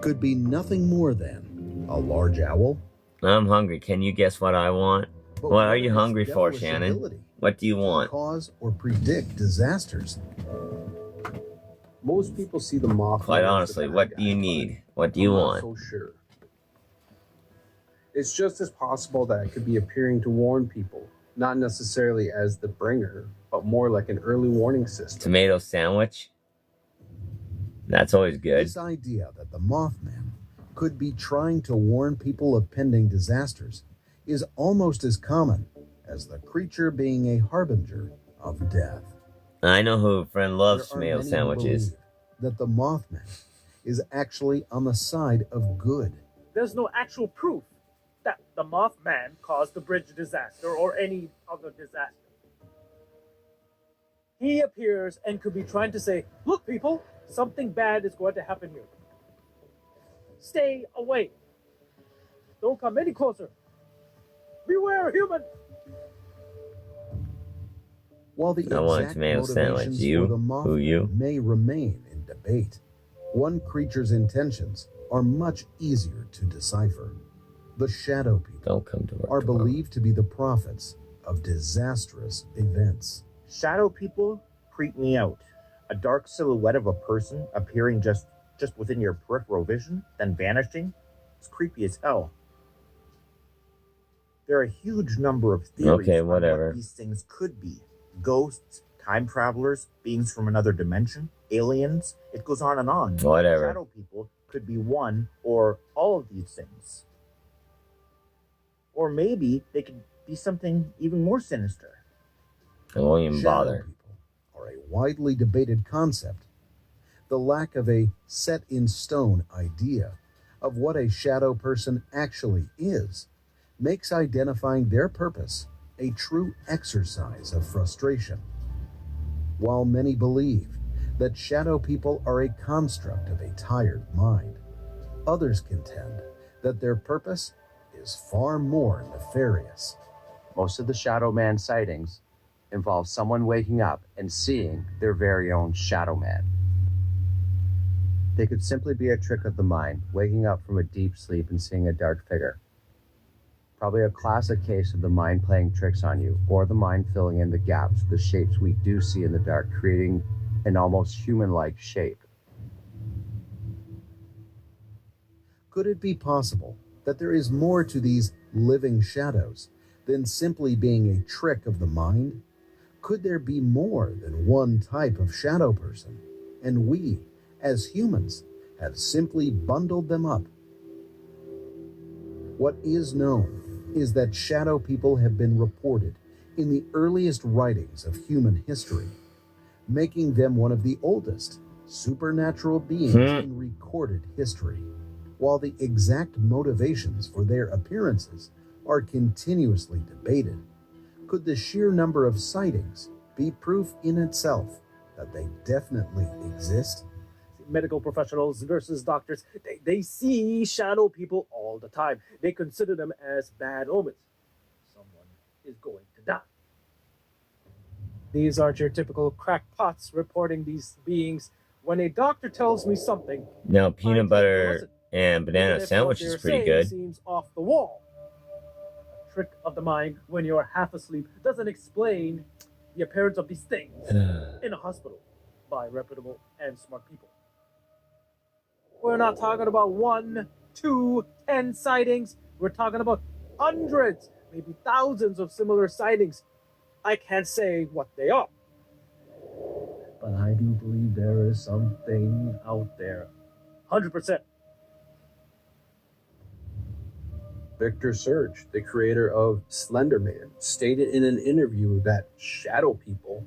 could be nothing more than a large owl? I'm hungry. Can you guess what I want? But What are of you its hungry for, devilish Shannon? ability What do you to want? cause or predict disasters? Most people see the Mothman. Quite as the honestly, bad what guy, do you but need? What do you I'm not want? so sure. It's just as possible that it could be appearing to warn people, not necessarily as the bringer, but more like an early warning system. Tomato sandwich? That's always good. This idea that the Mothman could be trying to warn people of pending disasters is almost as common as the creature being a harbinger of death. I know who a friend loves There are tomato many who sandwiches. believe that the Mothman is actually on the side of good. There's no actual proof that the Mothman caused the bridge disaster or any other disaster. He appears and could be trying to say, look, people, something bad is going to happen here. Stay away. Don't come any closer. Beware, human. While the I want a exact tomato sandwich. motivations You? for the Who, you? Mothman may remain in debate, one creature's intentions are much easier to decipher. The Shadow People Don't come to work are tomorrow. believed to be the prophets of disastrous events. Shadow people creep me out. A dark silhouette of a person appearing just within your peripheral vision, then vanishing. It's creepy as hell. There are a huge number of theories Okay, on whatever. what these things could be. Ghosts, time travelers, beings from another dimension, aliens. It goes on and on. Whatever. Shadow people could be one or all of these things. Or maybe they could be something even more sinister. I won't even Shadow bother. people are a widely debated concept. The lack of a set-in-stone idea of what a shadow person actually is makes identifying their purpose a true exercise of frustration. While many believe that shadow people are a construct of a tired mind, others contend that their purpose is far more nefarious. Most of the Shadow Man sightings involve someone waking up and seeing their very own Shadow Man. They could simply be a trick of the mind, waking up from a deep sleep and seeing a dark figure. Probably a classic case of the mind playing tricks on you, or the mind filling in the gaps with the shapes we do see in the dark, creating an almost human-like shape. Could it be possible that there is more to these living shadows than simply being a trick of the mind? Could there be more than one type of shadow person, and we, as humans, have simply bundled them up? What is known is that shadow people have been reported in the earliest writings of human history, making them one of the oldest supernatural beings in recorded history. While the exact motivations for their appearances are continuously debated, could the sheer number of sightings be proof in itself that they definitely exist? Medical professionals, nurses, doctors, they see shadow people all the time. They consider them as bad omens. Someone is going to die. These aren't your typical crackpots reporting these beings. When a doctor tells me something, Now, peanut butter and banana even if sandwich what is they're pretty saying good. seems off the wall. A trick of the mind when you're half asleep doesn't explain the appearance of these things in a hospital by reputable and smart people. We're not talking about 1, 2, 10 sightings. We're talking about hundreds, maybe thousands of similar sightings. I can't say what they are, but I do believe there is something out there. 100%. Victor Surge, the creator of Slender Man, stated in an interview that shadow people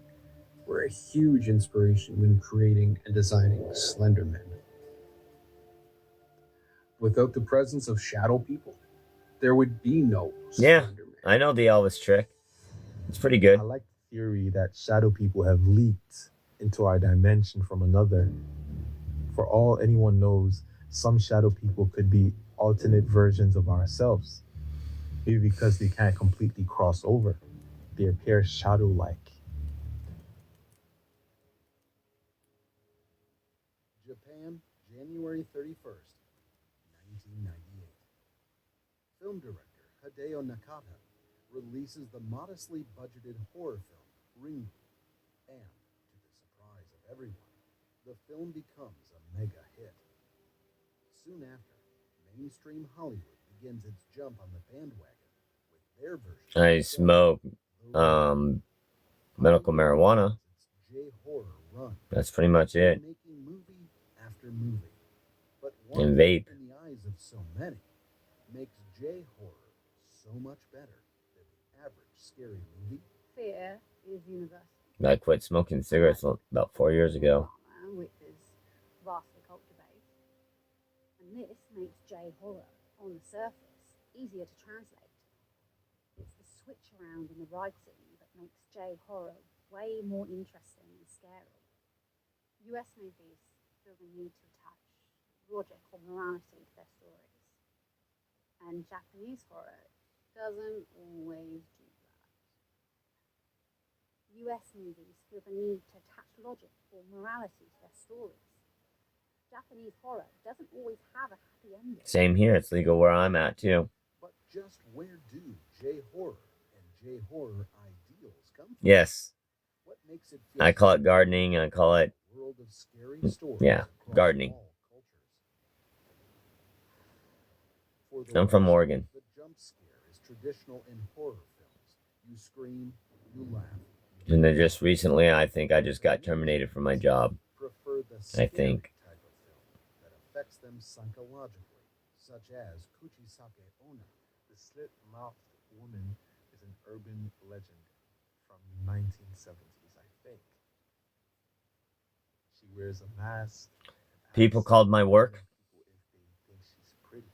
were a huge inspiration when creating and designing Slender Man. Without the presence of shadow people, there would be no Yeah, Slender Man. I know the Elvis trick. It's pretty good. I like the theory that shadow people have leaked into our dimension from another. For all anyone knows, some shadow people could be alternate versions of ourselves. Maybe because they can't completely cross over. They appear shadow-like. Japan, January 31st, 1998. Film director Hideo Nakata releases the modestly budgeted horror film Ring, and to the surprise of everyone, the film becomes a mega hit. Soon after, mainstream Hollywood begins its jump on the bandwagon with their version. I smoke medical marijuana. J-horror run. That's pretty much it. Making movie after movie. But And vape. in the eyes of so many makes J-horror so much better than the average scary movie. Fear is universal. I quit smoking cigarettes about 4 years ago. Which is vastly culture-based. And this makes J-horror, on the surface, easier to translate. It's the switch around in the writing that makes J-horror way more interesting and scary. US movies feel the need to attach logic or morality to their stories. And Japanese horror doesn't always do that. US movies feel the need to attach logic or morality to their stories. Japanese horror doesn't always have a happy ending. Same here. It's legal where I'm at, too. But just where do J-horror and J-horror ideals come from? Yes. What makes it feel I call it gardening. I call it... world of scary stories Yeah, gardening. I'm from Oregon. The jump scare is traditional in horror films. You scream, you laugh. And then just recently, I think I just got terminated from my job. Prefer the I think. type of film that affects them psychologically, such as Kuchisake Onna. The slit-mouthed woman is an urban legend from 1970s, I think. She wears a mask. People called my work. People if they think she's pretty.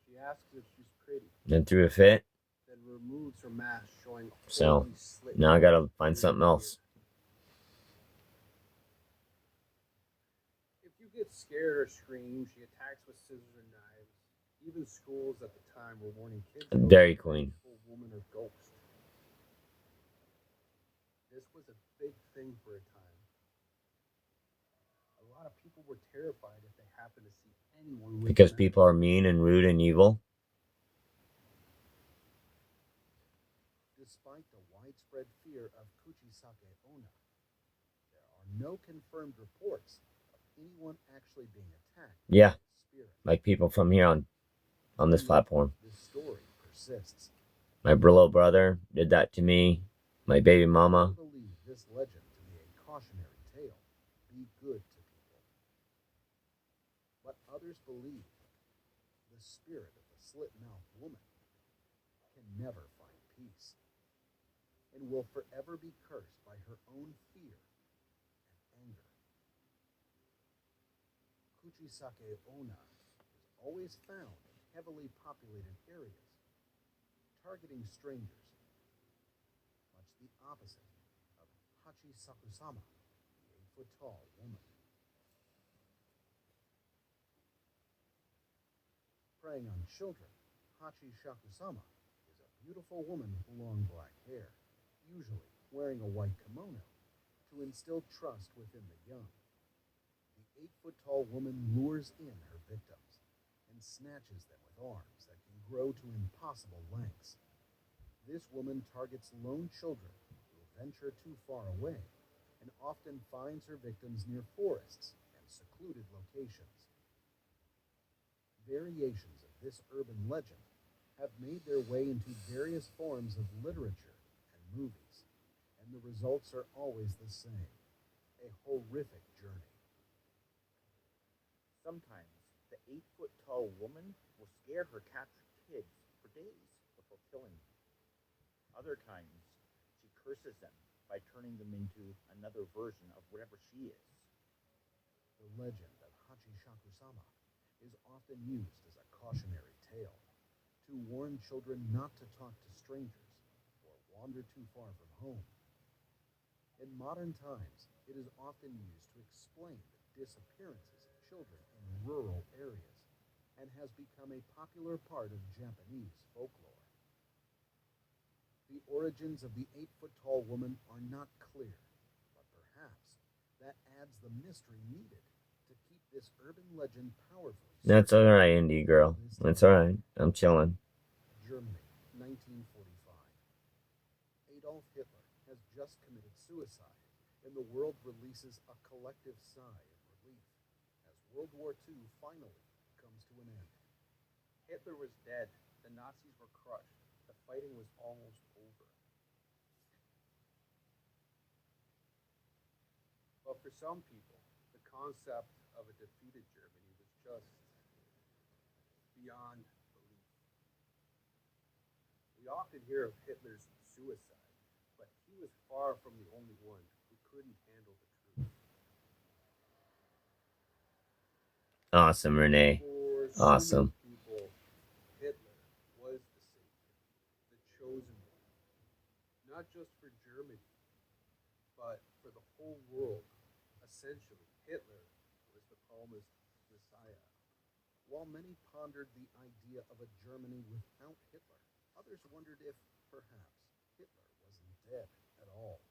She asks if she's pretty, Then threw a fit. then removes her mask, showing So fully slit. now I gotta find something else. If you get scared or scream, she attacks with scissors and knives. Even schools at the time were warning kids about Dairy a Queen. vengeful woman or ghost. This was a big thing for a time. A lot of people were terrified if they happened to see anyone with Because a mask. people are mean and rude and evil. Despite the widespread fear of Kuchisake Onna, there are no confirmed reports of anyone actually being attacked. Yeah. by the spirit. Like people from here on this platform. This story persists. My little brother did that to me. My baby mama. I believe this legend to be a cautionary tale. Be good to people. But others believe the spirit of the slit-mouthed woman can never find peace and will forever be cursed by her own fear and anger. Kuchisake Onna is always found in heavily populated areas, targeting strangers, much the opposite of Hachi Sakusama, the 8-foot-tall woman. Preying on children, Hachi Sakusama is a beautiful woman with long black hair, usually wearing a white kimono, to instill trust within the young. The 8-foot-tall woman lures in her victims and snatches them with arms that can grow to impossible lengths. This woman targets lone children who venture too far away and often finds her victims near forests and secluded locations. Variations of this urban legend have made their way into various forms of literature and movies, and the results are always the same: a horrific journey. Sometimes the 8-foot-tall woman will scare her captured kids for days before killing them. Other times, she curses them by turning them into another version of whatever she is. The legend of Hachi Sakusama is often used as a cautionary tale to warn children not to talk to strangers or wander too far from home. In modern times, it is often used to explain the disappearances of children in rural areas and has become a popular part of Japanese folklore. The origins of the 8-foot-tall woman are not clear, but perhaps that adds the mystery needed to keep this urban legend powerfully. That's alright, indie girl. That's alright. I'm chilling. Germany, suicide, and the world releases a collective sigh of relief as World War II finally comes to an end. Hitler was dead. The Nazis were crushed. The fighting was almost over. But for some people, the concept of a defeated Germany was just beyond belief. We often hear of Hitler's suicide, but he was far from the only one who couldn't handle the truth. Awesome, Renee. Awesome. People, Hitler was the savior, the chosen one, not just for Germany, but for the whole world. Essentially, Hitler was the promised Messiah. While many pondered the idea of a Germany without Hitler, others wondered if, perhaps, Hitler wasn't dead at all.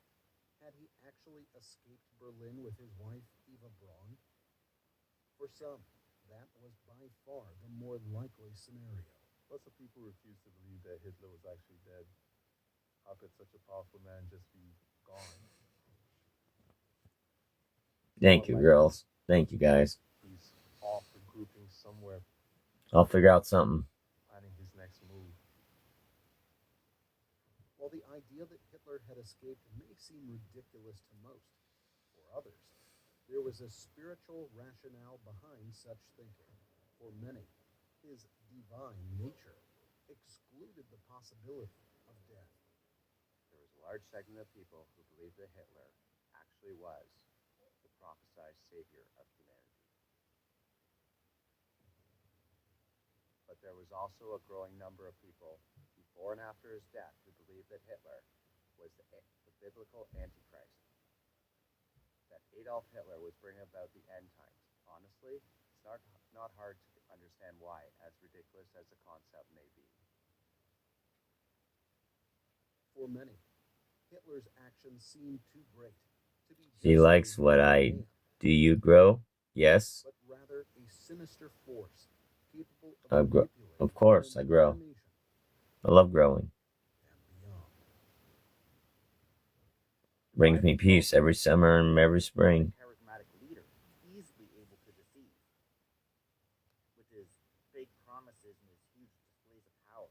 Had he actually escaped Berlin with his wife, Eva Braun? For some, that was by far the more likely scenario. Lots of people refuse to believe that Hitler was actually dead. How could such a powerful man just be gone? Thank you, girls. Thank you, guys. He's off regrouping somewhere, I'll figure out something. planning his next move. While the idea that Hitler had escaped may seem ridiculous to most, for others, there was a spiritual rationale behind such thinking. For many, his divine nature excluded the possibility of death. There was a large segment of people who believed that Hitler actually was the prophesied savior of humanity. But there was also a growing number of people before and after his death who believed that Hitler was the biblical Antichrist, that Adolf Hitler was bringing about the end times. Honestly, it's not hard to understand why, as ridiculous as the concept may be. For many, Hitler's actions seemed too great to be She just likes a what human I man, do. You grow? Yes. but rather a sinister force capable I of grow. manipulating Of course, our I grow. entire nation I love growing. and beyond. Brings me peace every summer and every spring. Charismatic leader, easily able to deceive. With his fake promises and his huge displays of power.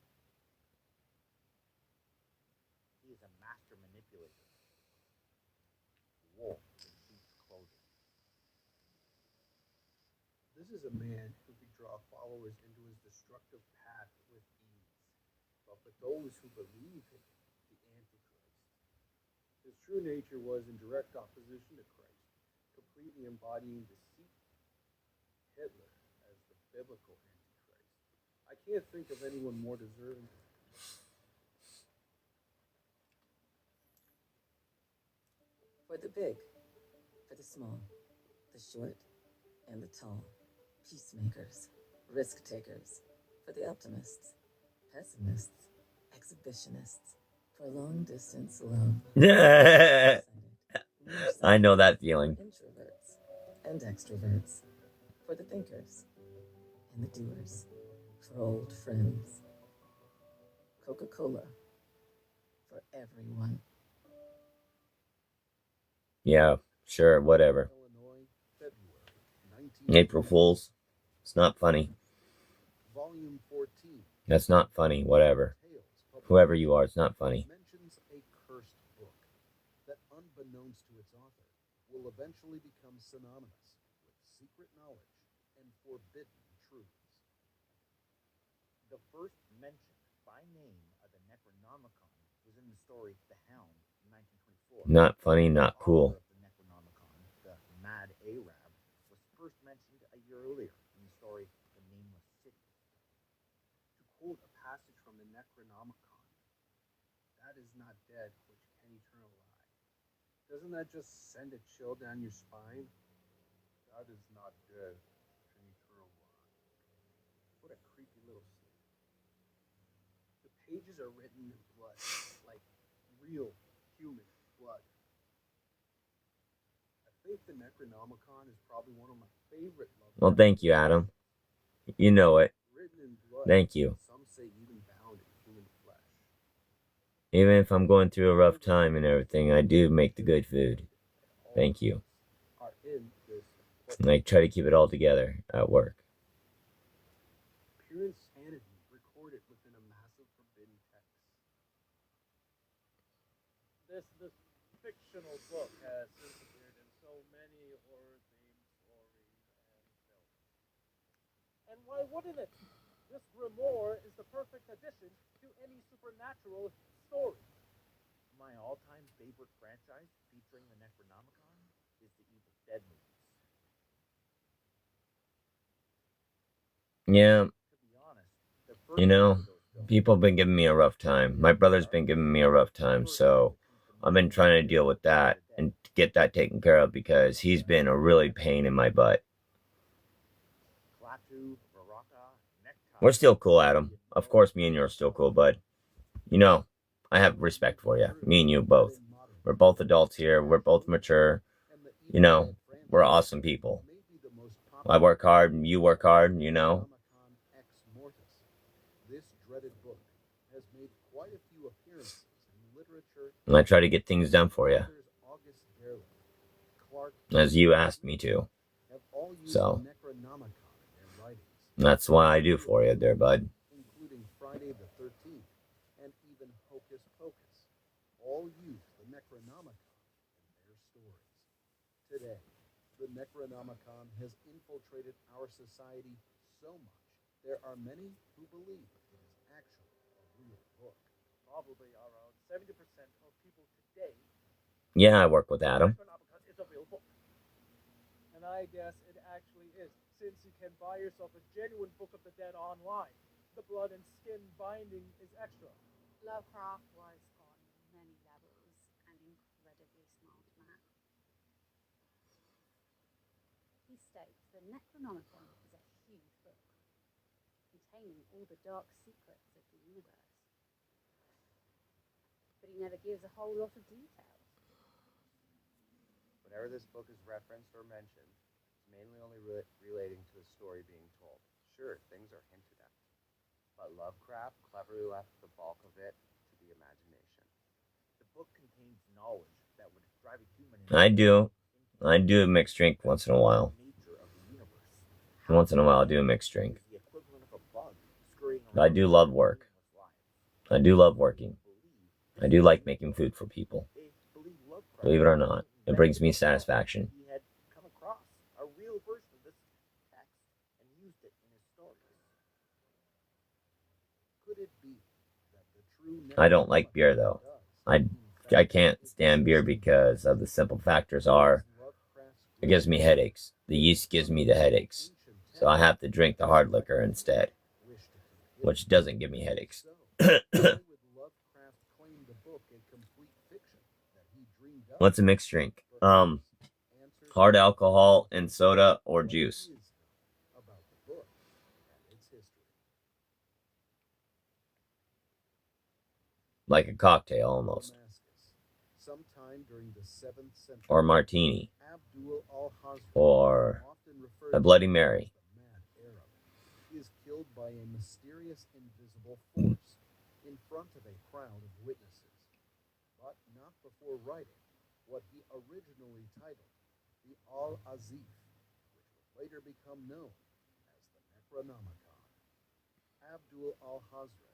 He is a master manipulator. Wolf in sheep's clothing. This is a man who could draw followers into his destructive path with ease. But for those who believe him, the Antichrist, his true nature was in direct opposition to Christ, completely embodying deceit. Hitler as the biblical Antichrist. I can't think of anyone more deserving. For the big, for the small, the short, and the tall, peacemakers, risk takers, for the optimists, pessimists, exhibitionists, for long distance love. I know that feeling. Introverts and extroverts, for the thinkers and the doers, for old friends. Coca-Cola for everyone. Yeah, sure, whatever. Illinois, February 19. April Fools. It's not funny. Volume 14. That's not funny, whatever. Whoever you are, it's not funny. Mentions a cursed book that, unbeknownst to its author, will eventually become synonymous with secret knowledge and forbidden truths. The first mention by name of the Necronomicon was in the story The Hound in 1924. Not funny, not cool. The Necronomicon, the Mad Arab, was first mentioned a year earlier in the story The Nameless City. To quote a passage from the Necronomicon, "That is not dead which can eternal lie." Doesn't that just send a chill down your spine? That is not dead, can eternal lie. What a creepy little slip. The pages are written in blood, like real human blood. I think the Necronomicon is probably one of my favorite love. Well, thank you, Adam. You know it. Written in blood. Thank you. Some say even bound in human flesh. Even if I'm going through a rough time and everything, I do make the good food. Thank you. are in this book. And I try to keep it all together at work. Pure insanity recorded within a massive forbidden text. This fictional book has since appeared in so many horror-themed stories and films. And why wouldn't it? This grimoire is the perfect addition to any supernatural story. My all-time favorite franchise featuring the Necronomicon is the Evil Dead movies. Yeah, To be honest, the first you two know, of those films people have been giving me a rough time. My brother's been giving me a rough time, so I've been trying to deal with that and get that taken care of because he's been a really pain in my butt. Klaatu, Baraka, Necktie. We're still cool, Adam. Of course, me and you are still cool, bud. You know, I have respect for you. Me and you both. We're both adults here. We're both mature. You know, we're awesome people. I work hard and you work hard, you know. Necronomicon Ex Mortis. This dreaded book has made quite a few appearances in literature. And I try to get things done for you, Authors August Derleth, Clark, as you asked me to. have all used So, the Necronomicon in their writings, that's what I do for you there, bud. including Friday the 13th and even Hocus Pocus. All use the Necronomicon in their stories. Today, the Necronomicon has infiltrated our society so much, there are many who believe it is actually a real book. Probably around 70% of people today Yeah, I work with Adam. Necronomicon is a real book. And I guess it actually is, since you can buy yourself a genuine Book of the Dead online. The blood and skin binding is extra. Lovecraft was on many levels an incredibly smart man. He states the Necronomicon is a huge book, containing all the dark secrets of the universe. But he never gives a whole lot of details. Whenever this book is referenced or mentioned, it's mainly only relating to the story being told. Sure, things are hinted at, but Lovecraft cleverly left the bulk of it to the imagination. The book contains knowledge that would drive a human I do a mixed drink once in a while. nature of the universe. Once in a while, I do a mixed drink. Is the equivalent of a bug scurrying But I around do love work. living lives. I do love working. I do like making food for people. They believe Lovecraft Believe it or not, it brings me satisfaction. he had come across a real version of this text and used it in his stories. Could it be that the true I don't like beer though. I can't stand beer because of the simple factors are it gives me headaches. The yeast gives me the headaches. So I have to drink the hard liquor instead, which doesn't give me headaches. What's a mixed drink? Hard alcohol and soda or juice. about the book and its history. Like a cocktail almost. Sometime during the 7th century, Or martini. Abdul al-Hazra, Or often referred a Bloody Mary. to as the Mad Arab, is killed by a mysterious invisible force in front of a crowd of witnesses, but not before writing what he originally titled the Al-Azif, which would later become known as the Necronomicon. Abdul al-Hazra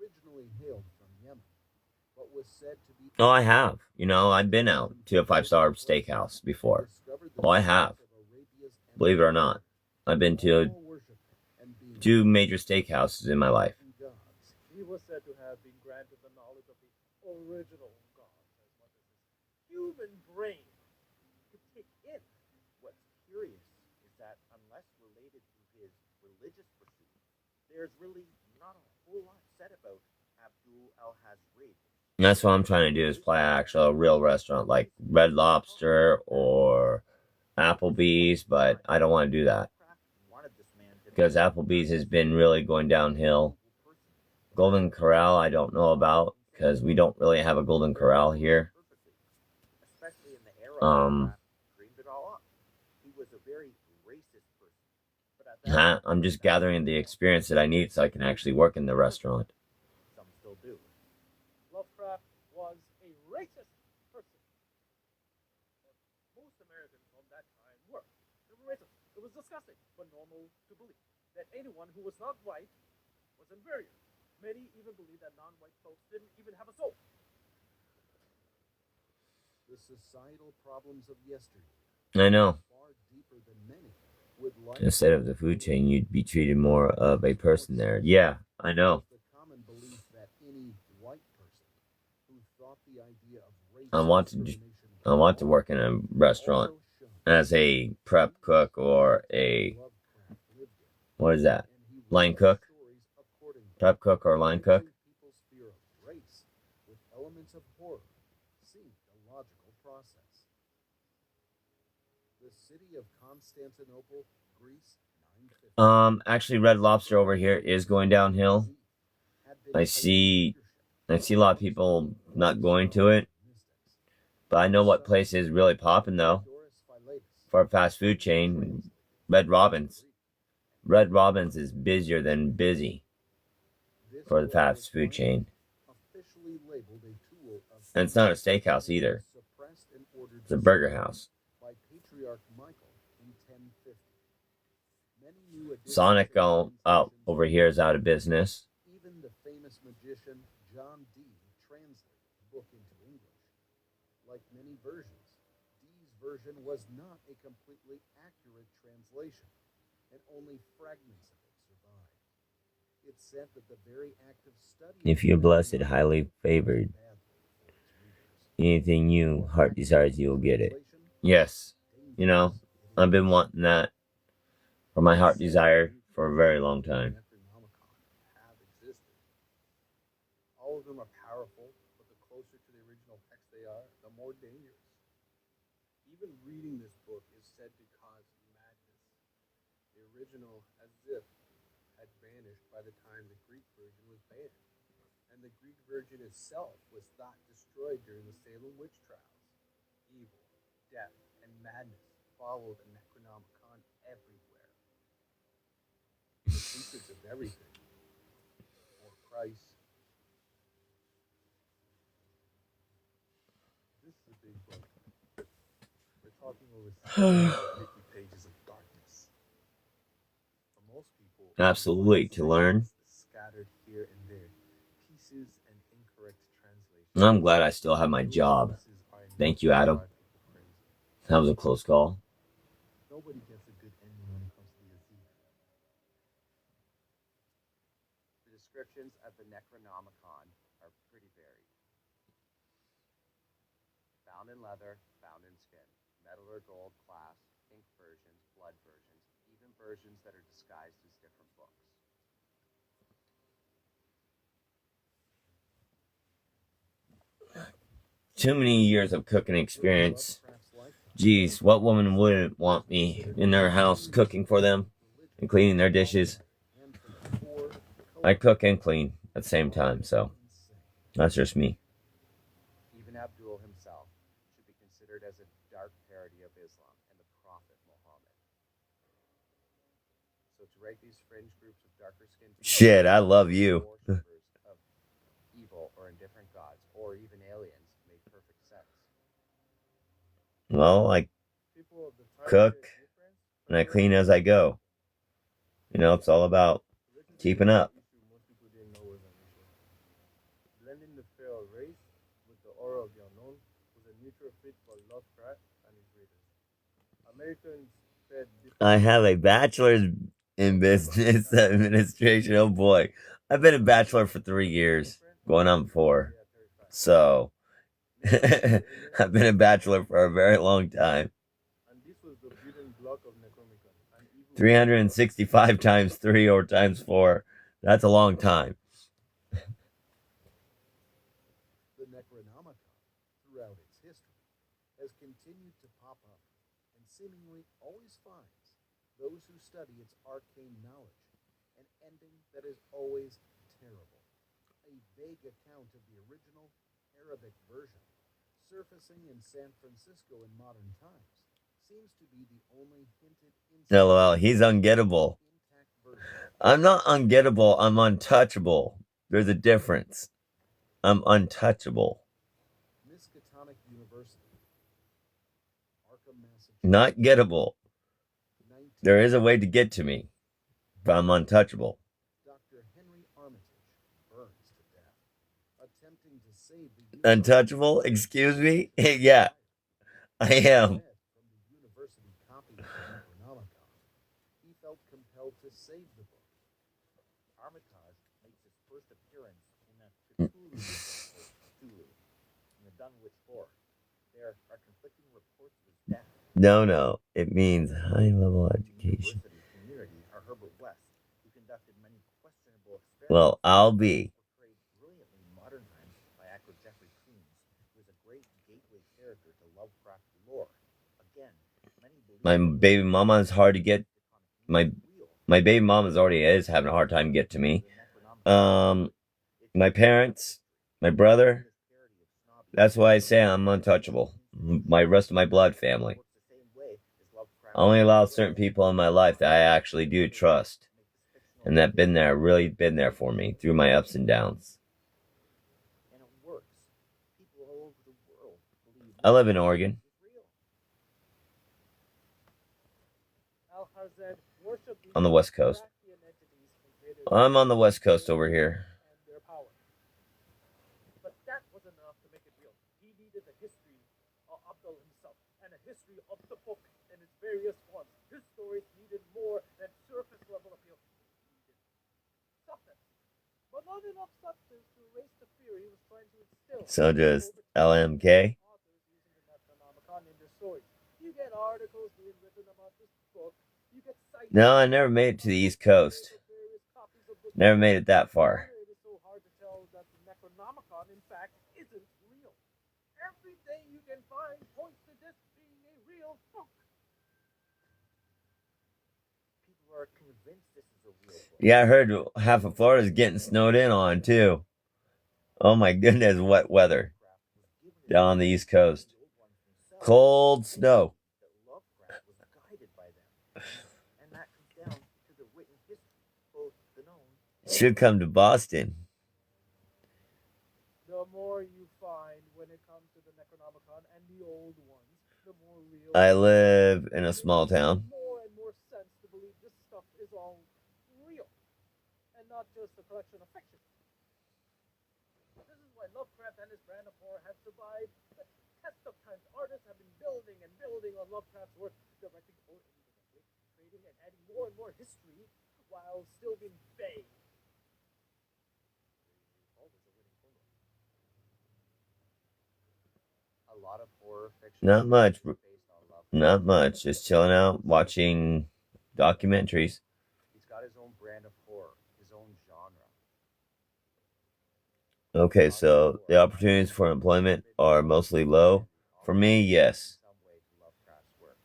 originally hailed from Yemen, but was said to be... Oh, I have. You know, I've been out to a 5-star steakhouse before. Oh, I have. Believe it or not. I've been to 2 major steakhouses in my life. He was said to have been granted the knowledge of the original gods as much as his human brain could take in. What's curious is that unless related to his religious pursuits, there's really not a whole lot said about Abdul al-Hazred. That's what I'm trying to do is play actually a real restaurant like Red Lobster or Applebee's, but I don't want to do that. Because Applebee's has been really going downhill. Golden Corral I don't know about because we don't really have a Golden Corral here. Especially in the era dreamed it all up. He was a very racist person. But at that I'm just gathering the experience that I need so I can actually work in the restaurant. some still do. Lovecraft disgusting, but normal to believe that anyone who was not white was inferior. Many even believed that non-white folks didn't even have a soul. The societal problems of yesterday, I know. far deeper than many would like. Instead of the food chain, you'd be treated more of a person there. Yeah, I know. The common belief that any white person who thought the idea of race I want to work in a restaurant as a prep cook or a, what is that? Line cook? Prep cook or line cook? people's fear of race with elements of horror seemed a logical process. The city of Constantinople, Greece, 950. Actually, Red Lobster over here is going downhill. I see a lot of people not going to it. But I know what place is really popping, though, for a fast food chain. Red Robin's. Red Robin's is busier than busy for the fast food chain. And it's not a steakhouse either. It's a burger house. By Patriarch Michael in 1050. Many new Sonic out over here is out of business. Even the famous magician John Dee translated the book into English. Like many versions, Dee's version was not a completely accurate translation, and only fragments of it survived. It said that the very act of studying. If you're blessed, highly favored, anything you heart desires, you'll get it. Yes, you know, I've been wanting that for my heart desire for a very long time. Have existed. All of them are powerful, but the closer to the original text they are, the more dangerous. Even reading this book is said to cause madness. The original, as if, had vanished by the time the Greek version was banned. And the Greek version itself was thought destroyed during the Salem witch trials. Evil, death, and madness followed the Necronomicon everywhere. The secrets of everything, or Christ. This is a big book. We're talking over 750 pages of darkness. For most people, Absolutely, to learn. scattered here and there, pieces and incorrect translations. I'm glad I still have my job. Thank you, Adam. That was a close call. Nobody gets a good ending when it comes to the Aziz. The descriptions of the Necronomicon are pretty varied. Found in leather, found in skin, metal or gold, class, ink versions, blood versions, even versions that are disguised as different books. Too many years of cooking experience. Geez, what woman wouldn't want me in their house cooking for them and cleaning their dishes? I cook and clean at the same time, so that's just me. Even Abdul himself should be considered as a dark parody of Islam and the Prophet Muhammad. So to rate these fringe groups of darker skinned people, Shit, I love you. of evil or indifferent gods or even aliens make perfect sense. Well, I cook and I clean as I go. You know, it's all about keeping up. Blending the fear of race with the aura of the unknown was a neutral fit for Lovecraft and his readers. Americans fed I have a bachelor's in business administration. Oh boy. I've been a bachelor for 3 years, going on 4. So, I've been a bachelor for a very long time. and this was the building block of Necronomicon. And evil 365 times 3 or times 4. That's a long time. The Necronomicon, throughout its history, has continued to pop up and seemingly always finds those who study its arcane knowledge an ending that is always terrible. A vague account of the original Arabic version, surfacing in San Francisco in modern times, seems to be the only hinted instance LOL, he's ungettable. I'm not ungettable, I'm untouchable. There's a difference. I'm untouchable. Miskatonic University, Arkham, Massachusetts. Not gettable. There is a way to get to me, but I'm untouchable. Dr. Henry Armitage burns to death, attempting to save the Untouchable? Excuse me? Yeah, I am. from the university copy of the Necronomicon. He felt compelled to save the book. Armitage makes his first appearance in a Cthulhu myth, Cthulhu, in the Dunwich Lore. There are conflicting reports of his death. No, it means high-level education. University community are Herbert West, who conducted many questionable experiments. Well, I'll be. Portrayed brilliantly in modern times by actor Jeffrey Combs, who is a great gateway character to Lovecraft lore. Again, many believe My baby mama is hard to get. My baby mama's already is having a hard time to get to me. My parents, my brother. That's why I say I'm untouchable. My rest of my blood family. I only allow certain people in my life that I actually do trust, and that really been there for me through my ups and downs. And it works. People all over the world believe I live in Oregon, Al-Hazred worshipped on the West Coast. Drakian entities and created I'm on the West Coast over here. their power. But that wasn't enough to make it real. He needed a history of Abdul himself and a history of the book in its various forms. His stories needed more than surface level appeal. He needed substance, but not enough substance to erase the fear he was trying to instill. So does LMK. Authors using the Necronomicon in their stories. You get articles being written about this book. You get sites. No, I never made it to the East Coast. Never made it that far. It is so hard to tell that the Necronomicon, in fact, isn't real. Everything you can find points to this being a real book. people are convinced this is a real book. Yeah, I heard half of Florida's getting snowed in on, too. Oh my goodness, wet weather down on the East Coast. Cold snow. That Lovecraft was guided by them. And that comes down to the written history, both the known and Should come to Boston. The more you find when it comes to the Necronomicon and the old ones, the more real. I live in a small town. More and more sense to believe this stuff is all real and not just a collection of fiction. This is why Lovecraft and his brand of horror have survived the test of times. Artists have been building and building on Lovecraft's work, directing or indirectly, creating and adding more and more history while still being vague. A lot of horror fiction. Not much. is based on Lovecraft. Not much. Just chilling out, watching documentaries. He's got his own brand of horror, his own genre. Okay, so the opportunities for employment are mostly low. For me, yes. In some way to Lovecraft's work.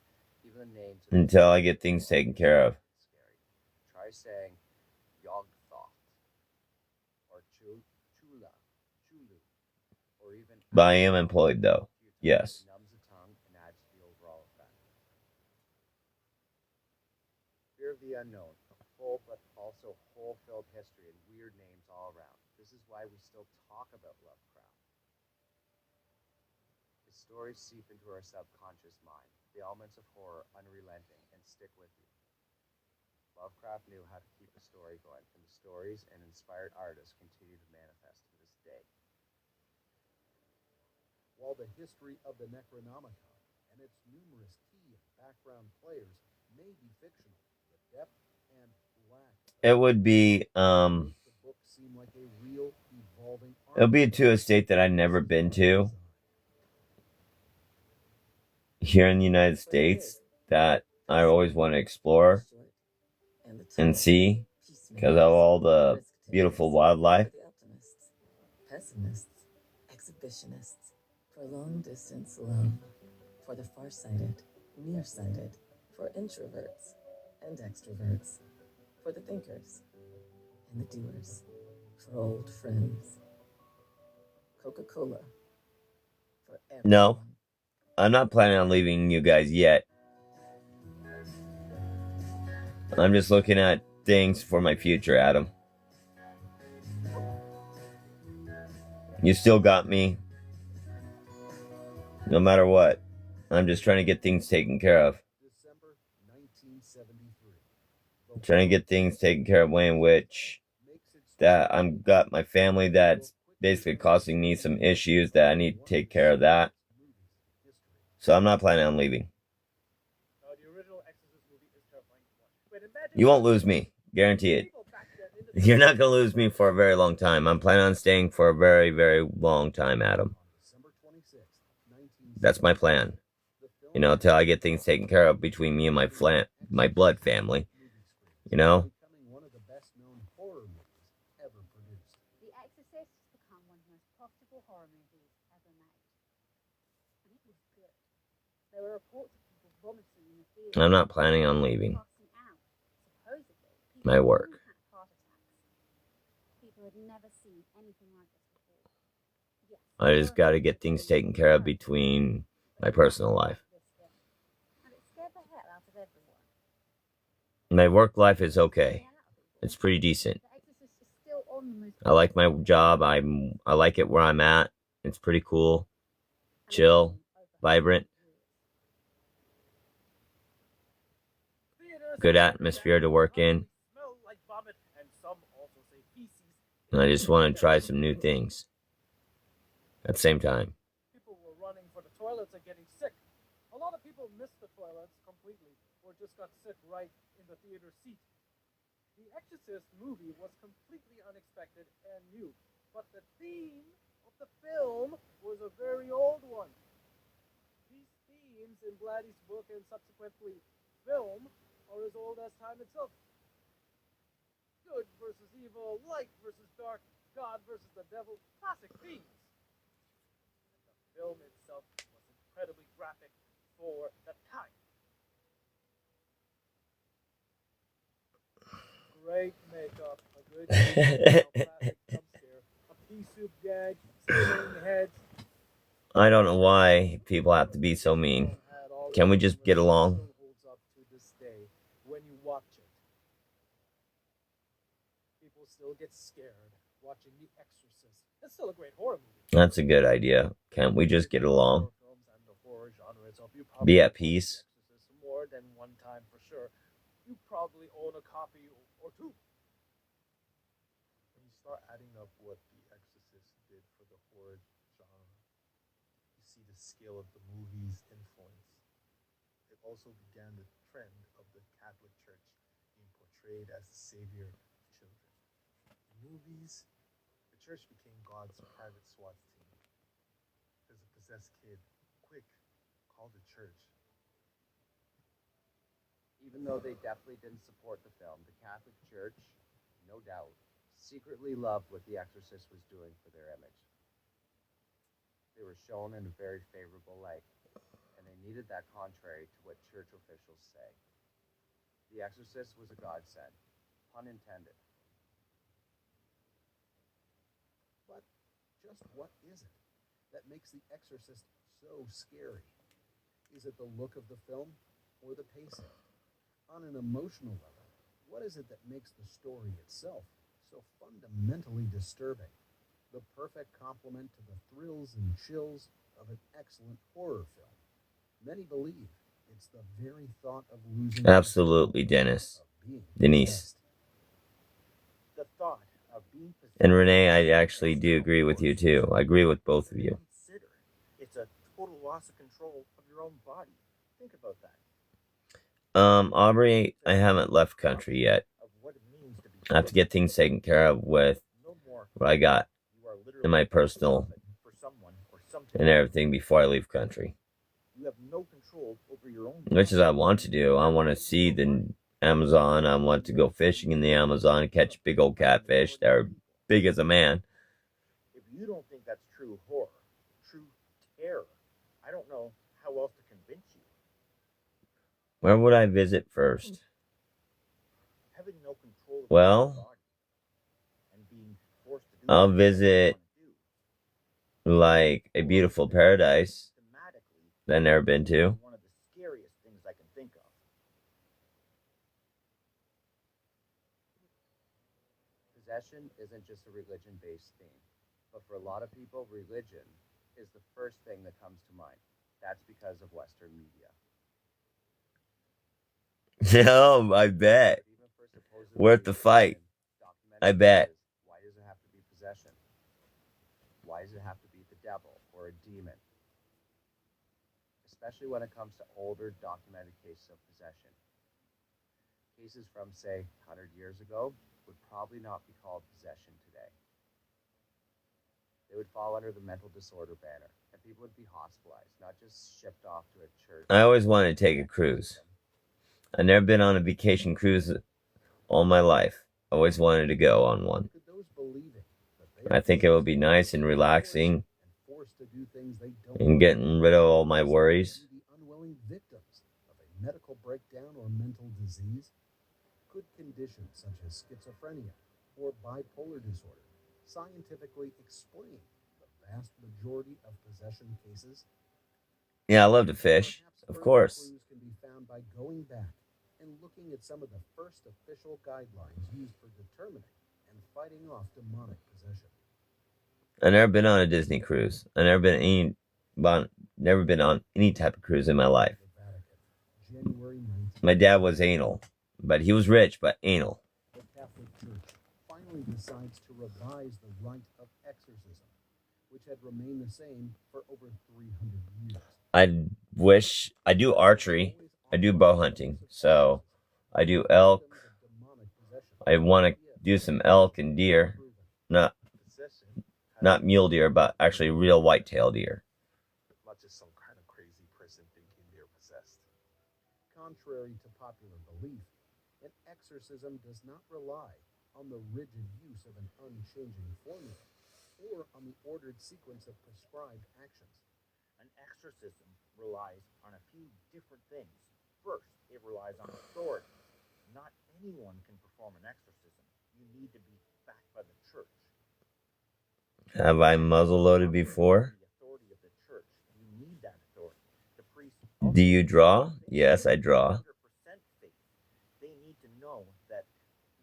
Even the names Until I get things taken care of. scary. Try saying Yogg-Thotht or Chula, or even. But I am employed, though. Yes. It numbs the tongue and adds to the overall effect. Fear of the unknown, a full but also hole-filled history and weird names all around. This is why we still talk about Lovecraft. His stories seep into our subconscious mind, the elements of horror unrelenting, and stick with you. Lovecraft knew how to keep a story going, and the stories and inspired artists continue to manifest to this day. While the history of the Necronomicon and its numerous key and background players may be fictional, the depth and lack It would be, the book seem like a real evolving it would be to a state that I've never been to here in the United States that I always want to explore and see because of all the beautiful wildlife. For the optimists, pessimists, exhibitionists, for long distance love, for the farsighted, nearsighted, for introverts and extroverts, for the thinkers and the doers, for old friends. Coca-Cola for everyone. No, I'm not planning on leaving you guys yet. I'm just looking at things for my future, Adam. You still got me. No matter what. I'm just trying to get things taken care of. December 1975. trying to get things taken care of, way in which that I'm got my family that's basically causing me some issues that I need to take care of that. So I'm not planning on leaving. The original Exorcist movie is terrifying to watch. But imagine You won't lose me. Guarantee it. You're not going to lose me for a very long time. I'm planning on staying for a very, very long time, Adam. That's my plan. You know, until I get things taken care of between me and my blood family. You know? The Exorcist has become one of the most profitable horror movies ever made. And it was good. There were reports of people vomiting in the theatre. I'm not planning on leaving. Passing out. Supposedly, people My work. had heart attacks. People had never seen anything like this before. Yes, I just got to get things taken care of between my personal life. and it scared the hell out of everyone. My work life is okay. It's pretty decent. The Exorcist is still on the most I like my job. I like it where I'm at. It's pretty cool, chill, vibrant, good atmosphere to work in. smell like vomit, and some also say feces. And I just want to try some new things at the same time. People were running for the toilets and getting sick. A lot of people missed the toilets completely, or just got sick right in the theater seat. The Exorcist movie was completely unexpected and new, but the theme of the film was a very old one. These themes in Blatty's book and subsequently film are as old as time itself. Good versus evil, light versus dark, God versus the devil, classic themes. The film itself was incredibly graphic for the time. Great makeup, a good classic jump scare, a pea soup gag, spinning heads. I don't know why people have to be so mean. Can we just get along? Holds up to this day when you watch it. People still get scared watching The Exorcist. It's still a great horror movie. That's a good idea. Can't we just get along? Be at peace. More than one time for sure. You probably own a copy or two. When you start adding up what The Exorcist did for the horror genre, you see the scale of the movie's influence. It also began the trend of the Catholic Church being portrayed as the savior of children. In movies, the church became God's private SWAT team. There's a possessed kid. Quick, call the church. Even though they definitely didn't support the film, the Catholic Church, no doubt, secretly loved what The Exorcist was doing for their image. They were shown in a very favorable light, and they needed that contrary to what church officials say. The Exorcist was a godsend, pun intended. But just what is it that makes The Exorcist so scary? Is it the look of the film or the pacing? On an emotional level, what is it that makes the story itself so fundamentally disturbing? The perfect complement to the thrills and chills of an excellent horror film. Many believe it's the very thought of losing. Absolutely, Dennis. Denise. The thought of being possessed. And Renee, I actually do agree with you too. I agree with both of you. Consider it's a total loss of control of your own body. Think about that. Aubrey, I haven't left country yet. I have to get things taken care of with what I got in my personal and everything before I leave country. You have no control over your own. Which is I want to do. I want to see the Amazon. I want to go fishing in the Amazon and catch big old catfish that are big as a man. If you don't think that's true horror, true terror, I don't know how else to convince you. Where would I visit first? Having no control. Well, I'll visit like a beautiful paradise that I've never been to. One of the scariest things I can think of. Possession isn't just a religion-based theme, but for a lot of people, religion is the first thing that comes to mind. That's because of Western media. No, I bet. Even for Worth the fight. I bet. Why does it have to be possession? Why does it have to be the devil or a demon? Especially when it comes to older documented cases of possession. Cases from, say, 100 years ago would probably not be called possession today. They would fall under the mental disorder banner, and people would be hospitalized, not just shipped off to a church. I always wanted to take a cruise. I've never been on a vacation cruise all my life. Always wanted to go on one. I think it would be nice and relaxing and getting rid of all my worries. Unwilling victims of a medical breakdown or mental disease. Good conditions such as schizophrenia or bipolar disorder scientifically explain the vast majority of possession cases. Yeah, I love to fish, of course. Clues can be found by going back and looking at some of the first official guidelines used for determining and fighting off demonic possession. I've never been on a Disney cruise. I've never been on any type of cruise in my life. My dad was anal, but he was rich, but anal. The Catholic Church finally decides to revise the rite of exorcism, which had remained the same for over 300 years. I do archery. I do bow hunting. So I do elk. I want to do some elk and deer. Not mule deer, but actually real white-tailed deer. Not just some kind of crazy person thinking they're possessed. Contrary to popular belief, an exorcism does not rely on the rigid use of an unchanging formula or on the ordered sequence of prescribed actions. An exorcism relies on a few different things. First, it relies on authority. Not anyone can perform an exorcism. You need to be backed by the church. Have I muzzle loaded before? Do you draw? Yes, I draw. They need to know that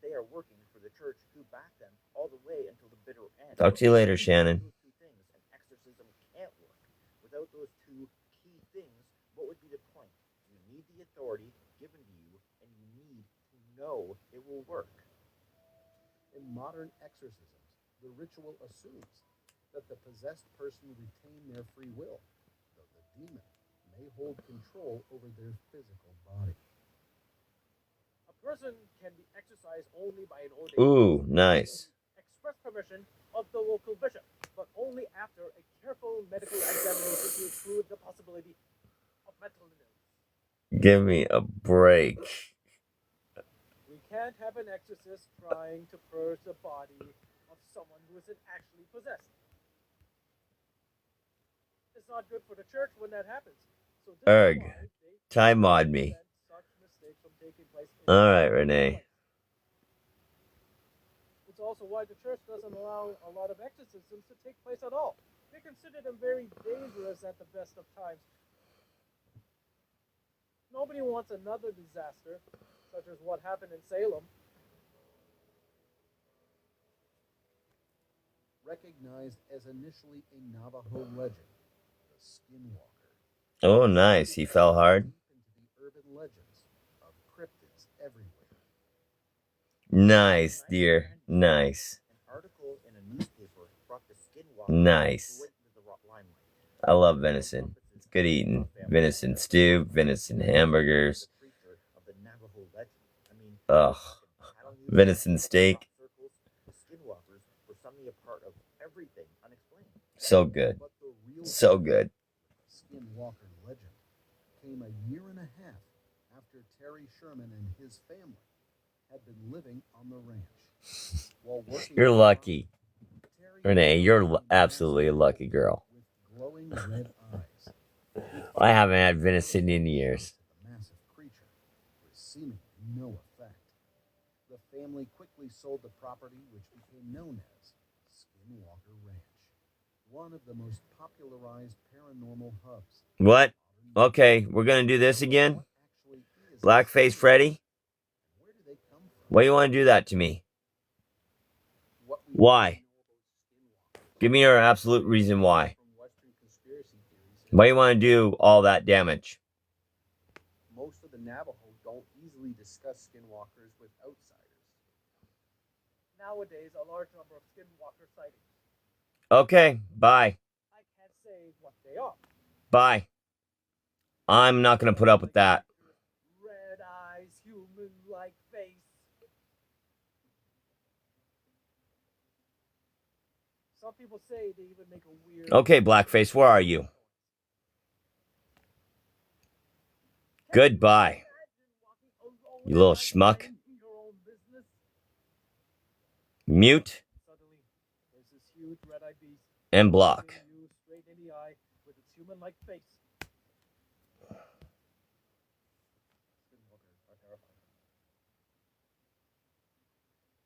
they are working for the church who back them all the way until the bitter end. Talk to you later, Shannon. An exorcism can't work. Without those two key things, what would be the point? You need the authority given to you, and you need to know it will work. In modern exorcisms, the ritual assumes that the possessed person retain their free will, though the demon may hold control over their physical body. A person can be exorcised only by an ordained Ooh, nice. express permission of the local bishop, but only after a careful medical examination to exclude the possibility of mental illness. Give me a break. We can't have an exorcist trying to purge the body of someone who isn't actually possessed. It's not good for the church when that happens. So Time mod me. Alright, Renee. It's also why the church doesn't allow a lot of exorcisms to take place at all. They consider them very dangerous at the best of times. Nobody wants another disaster, such as what happened in Salem. Recognized as initially a Navajo legend, the Skinwalker. Oh, nice. He fell hard. Into the urban legends of cryptids everywhere. Nice, dear. Nice. An article in a newspaper brought the Skinwalker Nice. into the limelight. I love venison. It's good eating. Venison stew, venison hamburgers. Ugh. Venison steak. So good. So good. Skinwalker legend came a year and a half after Terry Sherman and his family had been living on the ranch. While working You're lucky. Renee, you're absolutely a lucky girl. with glowing red eyes, I haven't had venison in years. the massive creature with seemingly no effect. The family quickly sold the property, which became known as Skinwalker Ranch, one of the most popularized paranormal hubs. What? Okay, we're gonna do this again? Blackface Freddy? Why do you want to do that to me? Why? Give me your absolute reason why. Why do you want to do all that damage? Most of the Navajo don't easily discuss skinwalkers with outsiders. nowadays a large number of skinwalker sightings. Okay, bye. I can't say what they are. Bye. I'm not going to put up with that. Red eyes, human-like face. Some people say they even make a weird... Okay, Blackface, where are you? Goodbye. You little schmuck. Mute. There's this huge red-eyed beast. And block. You straight in the eye with its human-like face. Skinwalkers are terrifying.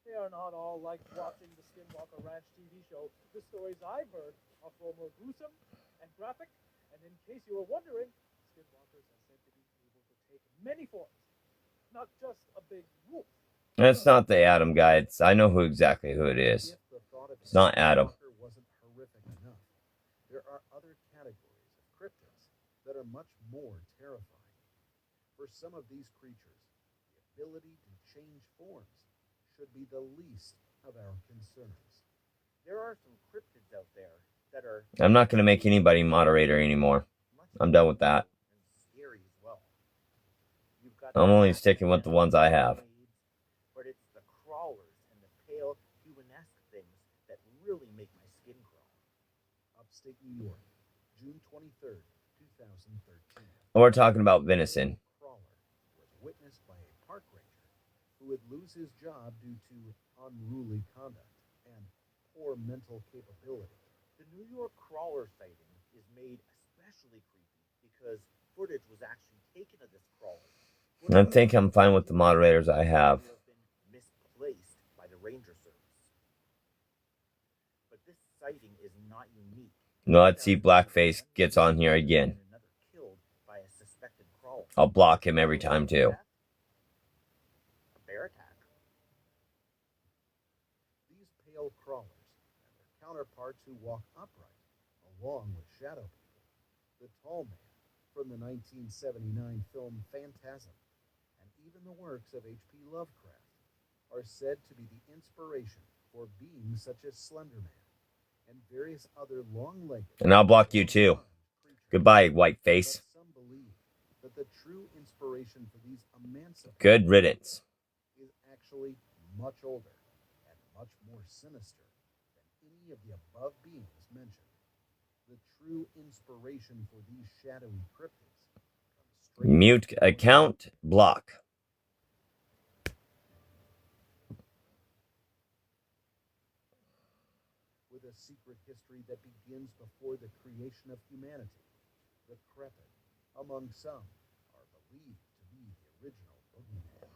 They are not all like watching the Skinwalker Ranch TV show. The stories I've heard are far more gruesome and graphic. And in case you were wondering, skinwalkers are said to be able to take many forms, not just a big wolf. It's not the Adam guy. I know exactly who it is. It's not Adam. Wasn't horrific enough. There are other categories of cryptids that are much more terrifying. For some of these creatures, the ability to change forms should be the least of our concerns. There are some cryptids out there that are... I'm not going to make anybody moderator anymore. I'm done with that. Scary as well. I'm only sticking with the ones I have. But it's the crawlers and the pale humanesque things that really make my skin crawl. Upstate New York, June 23rd, 2013. We're talking about venison. Crawler was witnessed by a park ranger who would lose his job due to unruly conduct and poor mental capability. The New York crawler sighting is made especially creepy because footage was actually taken of this crawler. I think I'm fine with the moderators I have. Misplaced by the ranger service. But this sighting is not unique. No, let's see Blackface gets on here again. I'll block him every time too. A bear attack. These pale crawlers and their counterparts who walk upright, along with shadow people, the tall man from the 1979 film Phantasm, and even the works of H.P. Lovecraft, are said to be the inspiration for beings such as Slender Man and various other long-legged... And I'll block you too. Goodbye, white face. Some believe that the true inspiration for these emancipated... Good riddance. ...is actually much older and much more sinister than any of the above beings mentioned. The true inspiration for these shadowy cryptids comes straight... Mute account, block. With a secret history that begins before the creation of humanity, the crepid, among some, are believed to be the original boogeyman,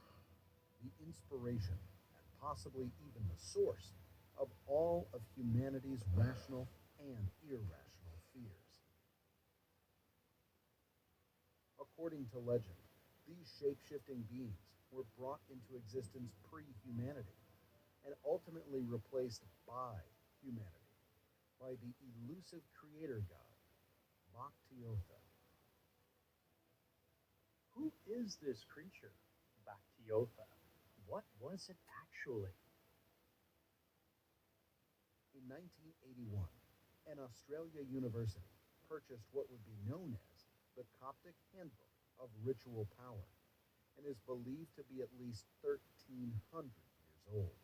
the inspiration, and possibly even the source of all of humanity's rational and irrational fears. According to legend, these shape-shifting beings were brought into existence pre-humanity and ultimately replaced by humanity, by the elusive creator god, Bakhtiotha. Who is this creature, Bakhtiotha? What was it actually? In 1981, an Australia university purchased what would be known as the Coptic Handbook of Ritual Power and is believed to be at least 1,300 years old.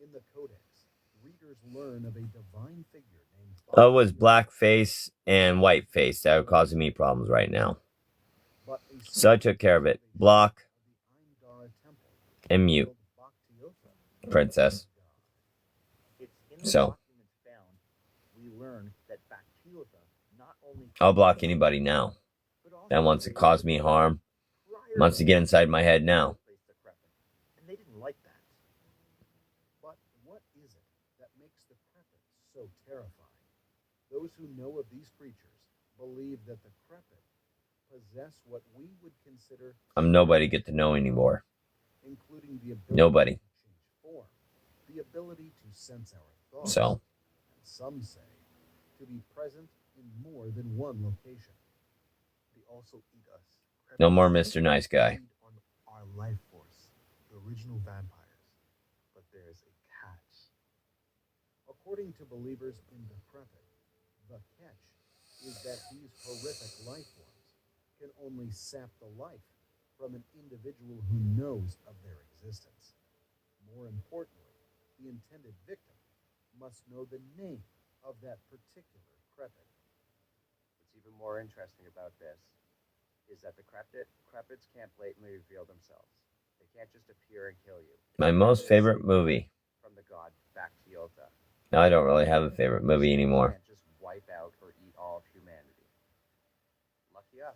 In the codex, readers learn of a divine figure named... Oh, it was blackface and whiteface that are causing me problems right now. So I took care of it. Block and mute. Princess. So I'll block anybody now that wants to cause me harm, wants to get inside my head now. And they didn't like that. But what is it that makes the crepid so terrifying? Those who know of these creatures believe that the crepid possess what we would consider... I'm nobody get to know anymore. Including the ability nobody. To change form, the ability to sense our thoughts, so. And some say to be present in more than one location. They also eat us. No more Mr. Nice Guy. On our life force, the original vampires. But there's a catch. According to believers in decrepit, the catch is that these horrific life forms can only sap the life from an individual who knows of their existence. More importantly, the intended victim must know the name of that particular crepit. What's even more interesting about this is that the crepids can't blatantly reveal themselves. They can't just appear and kill you. My most favorite movie. From the god Bacteota. Now I don't really have a favorite movie anymore. Can't just wipe out or eat all of humanity. Lucky us.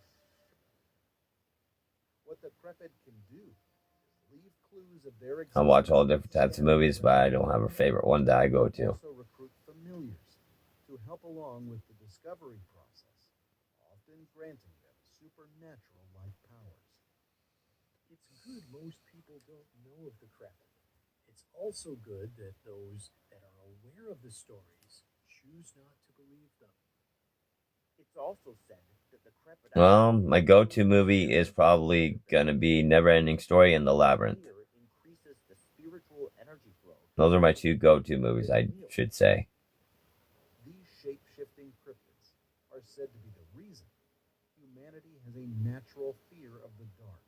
What the crepid can do is leave clues of their existence. I watch all different types of movies, but I don't have a favorite one that I go to. Also recruit familiars to help along with the discovery process, often granting them supernatural-like powers. It's good most people don't know of the crepid. It's also good that those that are aware of the stories choose not to believe them. It's also said that the crepid... Well, my go-to movie is probably gonna be Never-Ending Story and The Labyrinth. increases the spiritual energy flow. Those are my two go-to movies, I should say. These shape-shifting cryptids are said to be the reason humanity has a natural fear of the dark,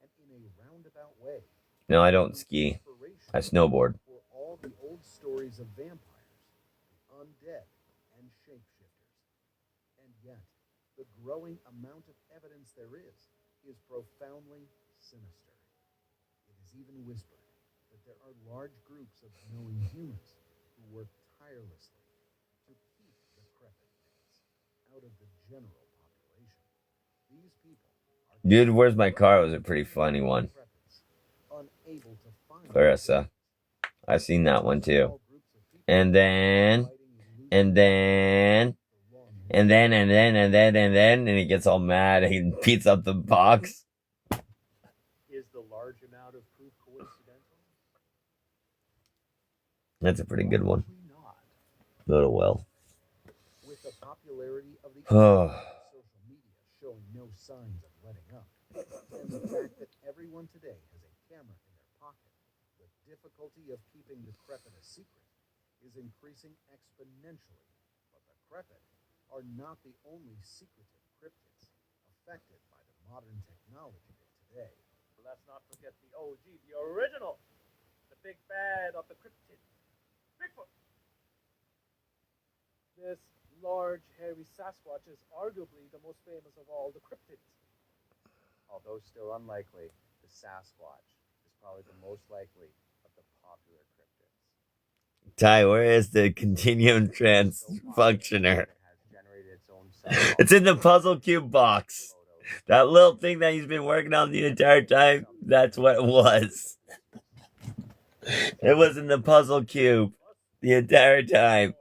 and in a roundabout way. No, I don't ski. I snowboard. For all the old stories of vampires, the undead, and shapeshifters. And yet, the growing amount of evidence there is profoundly sinister. It is even whispered that there are large groups of knowing humans who work tirelessly to keep the decrepit things out of the general population. These people are... Dude, Where's My Car was a pretty funny one. unable to find Clarissa. I've seen that one too. And then he gets all mad and he beats up the box. Is the large amount of proof coincidental? That's a pretty good one. Little well. With the popularity of the Oh. social media showing no signs of letting up, and the fact that everyone today has a camera in their pocket, the difficulty of keeping the crepid a secret is increasing exponentially. But the crepid are not the only secretive cryptids affected by the modern technology of today. But let's not forget the OG, the original, the big bad of the cryptid, Bigfoot. This large, hairy Sasquatch is arguably the most famous of all the cryptids. Although still unlikely, the Sasquatch is probably the most likely of the popular cryptids. Ty, where is the continuum trans functioner? It's in the puzzle cube box. That little thing that he's been working on the entire time, that's what it was. It was in the puzzle cube the entire time.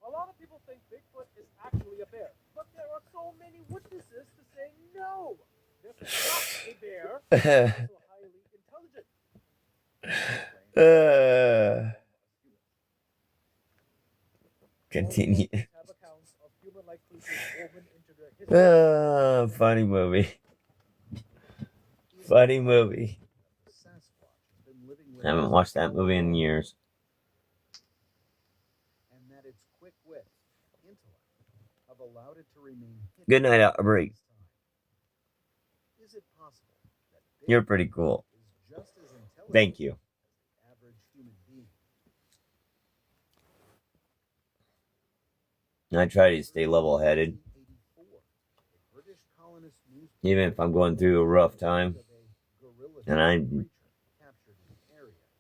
A lot of people think Bigfoot is actually a bear, but there are so many witnesses to say no. This is not a bear. It's also highly intelligent. Continue. Have accounts of human-like creatures woven into their history. Funny movie. Funny movie. I haven't watched that movie in years. And that its quick wit, intellect, have allowed it to remain hidden. Good night, Aubrey. Is it possible that You're pretty cool. is just as intelligent Thank you. as the average human being? I try to stay level-headed. Even if I'm going through a rough time. And I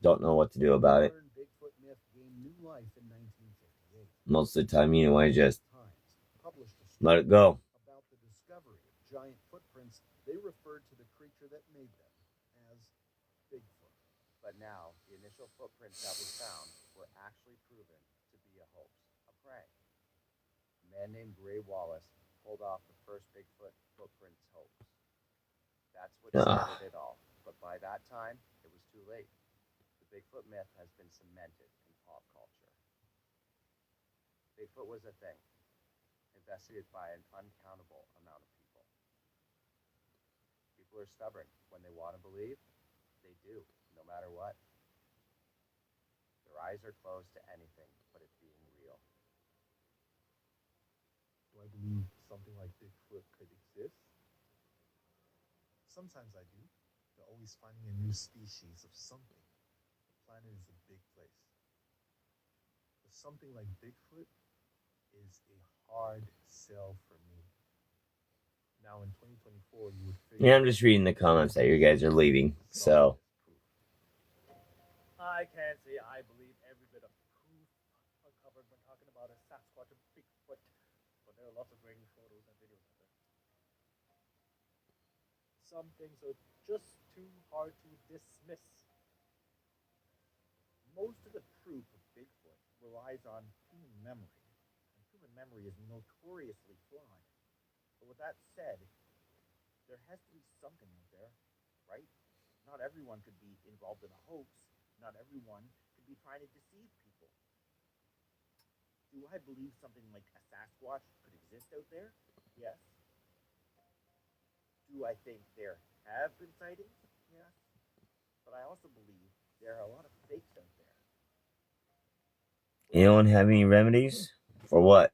don't know what to do about it. Most of the time, anyway, just let it go. About the discovery of giant footprints, they referred to the creature that made them as Bigfoot. But now, the initial footprints that we found were actually proven to be a hoax, a prank. A man named Gray Wallace pulled off the first Bigfoot footprints hoax. That's what started it all. But by that time, it was too late. The Bigfoot myth has been cemented in pop culture. Bigfoot was a thing, investigated by an uncountable amount of people. People are stubborn. When they want to believe, they do, no matter what. eyes are closed to anything but it being real. Do I believe something like Bigfoot could exist? Sometimes I do. They're always finding a new species of something. The planet is a big place. But something like Bigfoot is a hard sell for me. Now in 2024, you would figure... Yeah, I'm just reading the comments that you guys are leaving, so... I can't say I believe every bit of proof uncovered when talking about a Sasquatch or Bigfoot, but there are lots of grainy photos and videos out there. Some things are just too hard to dismiss. Most of the proof of Bigfoot relies on human memory, and human memory is notoriously flawed. But with that said, there has to be something out there, right? Not everyone could be involved in a hoax. Not everyone could be trying to deceive people. Do I believe something like a Sasquatch could exist out there? Yes. Do I think there have been sightings? Yes. But I also believe there are a lot of fakes out there. Anyone have any remedies? For what?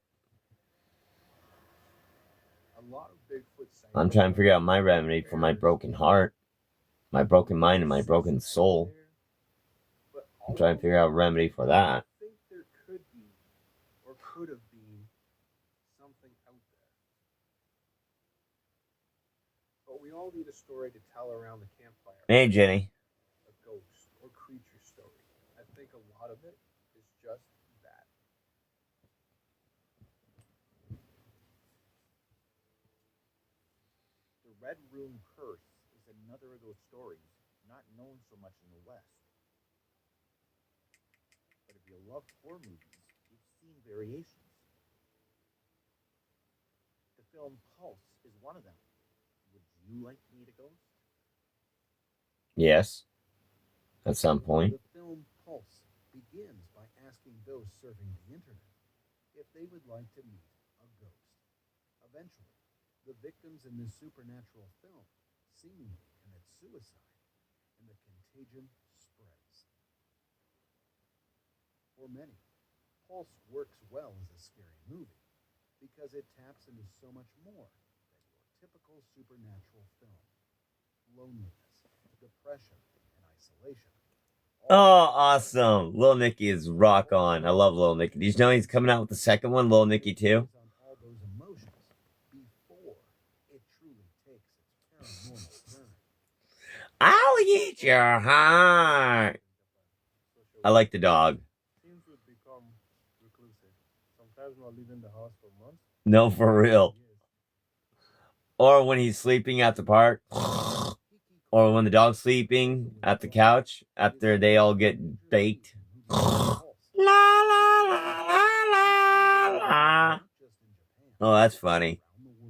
A lot of Bigfoot sightings... I'm trying to figure out my remedy for my broken heart, my broken mind, and my broken soul. I'm trying to figure out a remedy for that. I think there could be, or could have been, something out there. But we all need a story to tell around the campfire. Hey, Jenny. A ghost or creature story. I think a lot of it is just that. The Red Room Curse is another of those stories not known so much in the West. But if you love horror movies, you've seen variations. The film Pulse is one of them. Would you like to meet a ghost? Yes. At some point. The film Pulse begins by asking those serving the internet if they would like to meet a ghost. Eventually, the victims in this supernatural film seemingly commit suicide, and the contagion spreads. For many, Pulse works well as a scary movie because it taps into so much more than your typical supernatural film. Loneliness, depression, and isolation. Oh, awesome. Lil Nicky is rock on. I love Lil Nicky. Did you know he's coming out with the second one, Lil Nicky 2? All those emotions before it truly takes its paranormal turn. I'll eat your heart. I like the dog. Teens would become reclusive, sometimes not leaving the house for months. No, for real. Or when he's sleeping at the park. Or when the dog's sleeping at the couch after they all get baked. La, la, la, la, la. Oh, that's funny.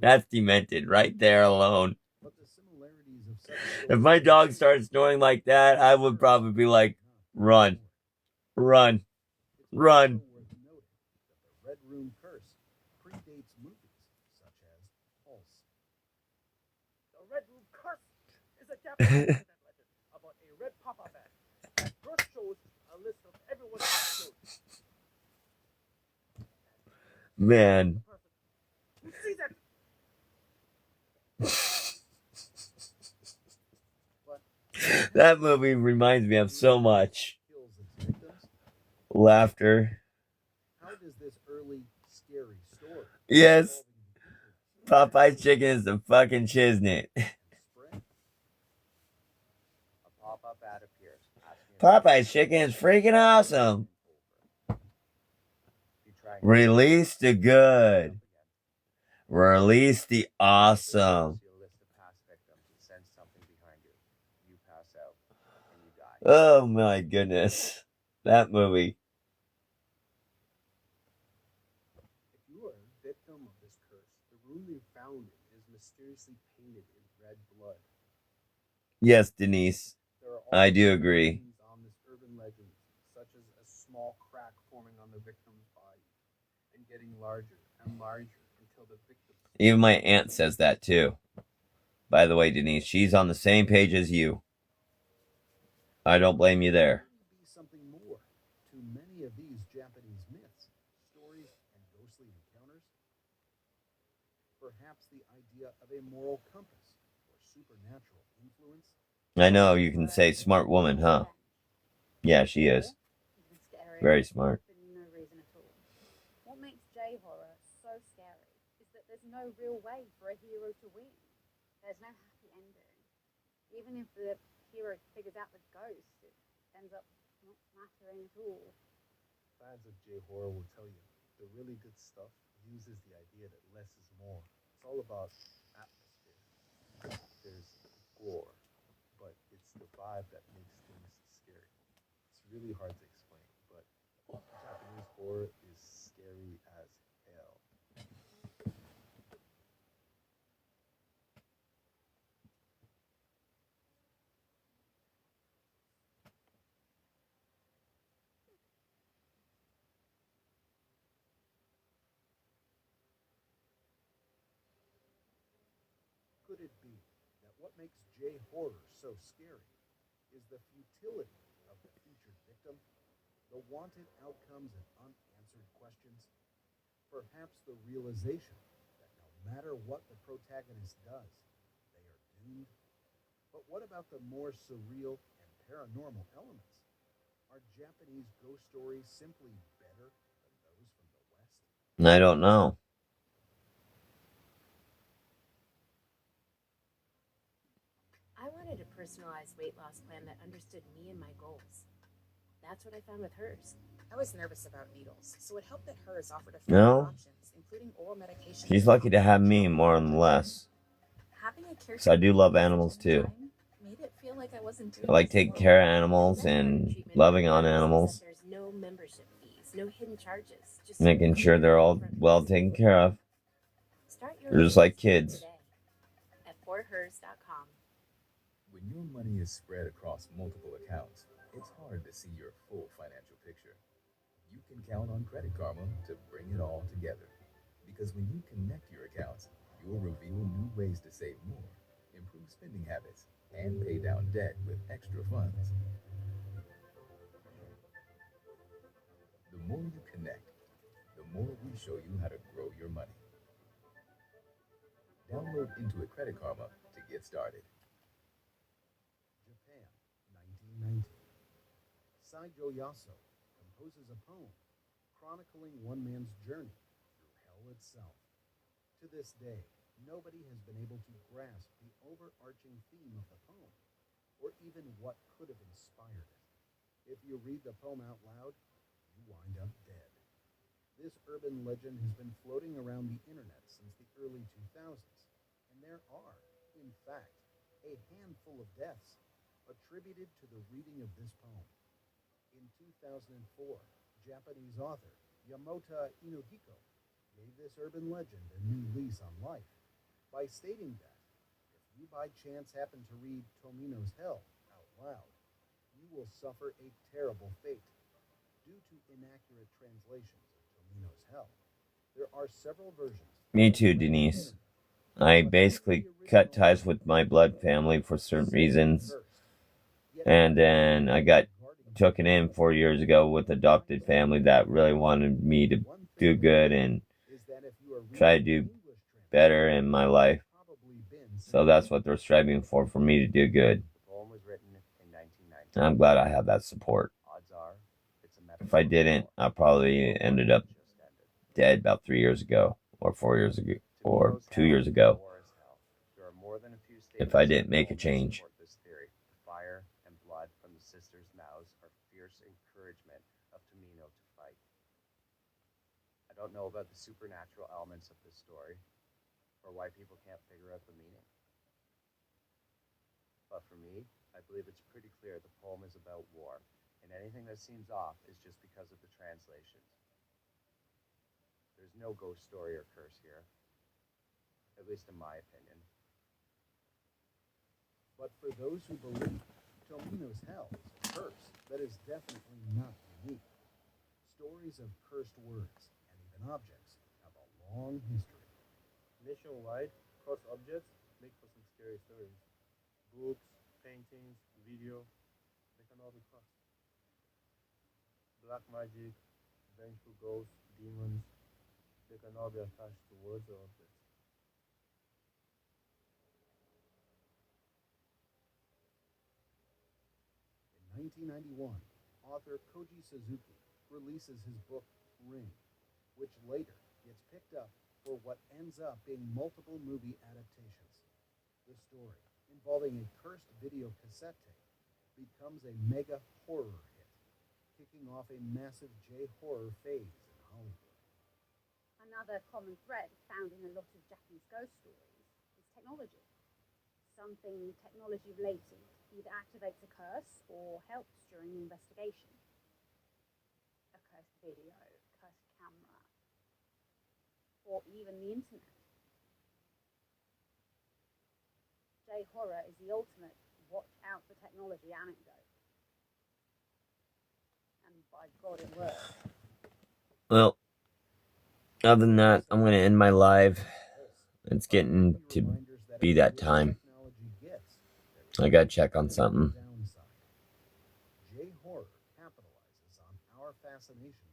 That's demented right there alone. If my dog started snoring like that, I would probably be like, run, run, run. The Red Room Curse predates movies such as Pulse. The Red Room Curse is a Japanese legend about a red pop-up ad that first shows a list of everyone who killed. Man. Who sees it? That movie reminds me of so much laughter. How does this early scary story? Yes. Popeye's chicken is the fucking shiznit. A pop-up ad appears. Popeye's chicken is freaking awesome. Release the good. Release the awesome. Oh my goodness. That movie. If you are a victim of this curse, the room you found in is mysteriously painted in red blood. Yes, Denise. I do agree. On this urban legend, such as a small crack forming on the victim's body and getting larger and larger until the victim... Even my aunt says that too. By the way, Denise, she's on the same page as you. I don't blame you there. Something more to many of these Japanese myths, stories, and ghostly encounters? Perhaps the idea of a moral compass or supernatural influence? I know you can say smart woman, huh? Yeah, she is. Very smart. For no reason at all. What makes J horror so scary is that there's no real way for a hero to win. There's no happy ending. Even if the hero figures out the ghost, it ends up not mattering at all. Fans of J-horror will tell you the really good stuff uses the idea that less is more. It's all about atmosphere. There's gore, but it's the vibe that makes things scary. It's really hard to explain, but Japanese horror is scary as hell. Could it be that what makes J-horror so scary is the futility of the featured victim, the wanted outcomes and unanswered questions? Perhaps the realization that no matter what the protagonist does, they are doomed? But what about the more surreal and paranormal elements? Are Japanese ghost stories simply better than those from the West? I don't know. I wanted a personalized weight loss plan that understood me and my goals. That's what I found with hers. I was nervous about needles, so it helped that hers offered a few No? options, including oral medication. She's lucky to have me more than less. Having a Because I do love animals too. Made it feel like I wasn't doing I like this taking alone. care of animals and loving on animals. There's no membership fees, no hidden charges. Just Making sure they're all well taken care of. Start your They're just like kids. today at forhers.com. When your money is spread across multiple accounts, it's hard to see your full financial picture. You can count on Credit Karma to bring it all together. Because when you connect your accounts, you'll reveal new ways to save more, improve spending habits, and pay down debt with extra funds. The more you connect, the more we show you how to grow your money. Download Intuit Credit Karma to get started. Japan, 1919. Saijo Yaso composes a poem chronicling one man's journey through hell itself. To this day, nobody has been able to grasp the overarching theme of the poem, or even what could have inspired it. If you read the poem out loud, you wind up dead. This urban legend has been floating around the internet since the early 2000s, and there are, in fact, a handful of deaths attributed to the reading of this poem. In 2004, Japanese author Yamota Inuhiko gave this urban legend a new lease on life by stating that if you by chance happen to read Tomino's Hell out loud, you will suffer a terrible fate. Due to inaccurate translations of Tomino's Hell, there are several versions. Me too, Denise. I basically cut ties with my blood family for certain reasons. And then I got taken in 4 years ago with adopted family that really wanted me to do good and try to do better in my life. So that's what they're striving for me to do good. The poem was written in 1990. And I'm glad I have that support. Odds are it's a metaphor. If I didn't, I probably ended up dead about 3 years ago, or 4 years ago, or 2 years ago. There are more than a few If I didn't make a change. this theory. The fire and blood from the sisters' mouths are fierce encouragement of Tomino to fight. I don't know about the supernatural elements of this story, or why people can't figure out the meaning. But for me, I believe it's pretty clear the poem is about war, and anything that seems off is just because of the translations. There's no ghost story or curse here, at least in my opinion. But for those who believe Tomino's Hell is a curse, that is definitely not unique. Stories of cursed words and even objects have a long history. Nationwide, cursed objects make for some scary stories. Books, paintings, video, they can all be cursed. Black magic, vengeful ghosts, demons, they can all be attached to words or objects. In 1991, author Koji Suzuki releases his book Ring, which later gets picked up for what ends up being multiple movie adaptations. The story, involving a cursed video cassette tape, becomes a mega horror hit, kicking off a massive J-horror phase in Hollywood. Another common thread found in a lot of Japanese ghost stories is technology. Something technology related either activates a curse or helps during the investigation. A cursed video, cursed camera, or even the internet. J-horror is the ultimate watch out for technology anecdote. And by God, it works. Well, other than that, I'm going to end my live. It's getting to be that time. I got to check on something. J-horror capitalizes on our fascination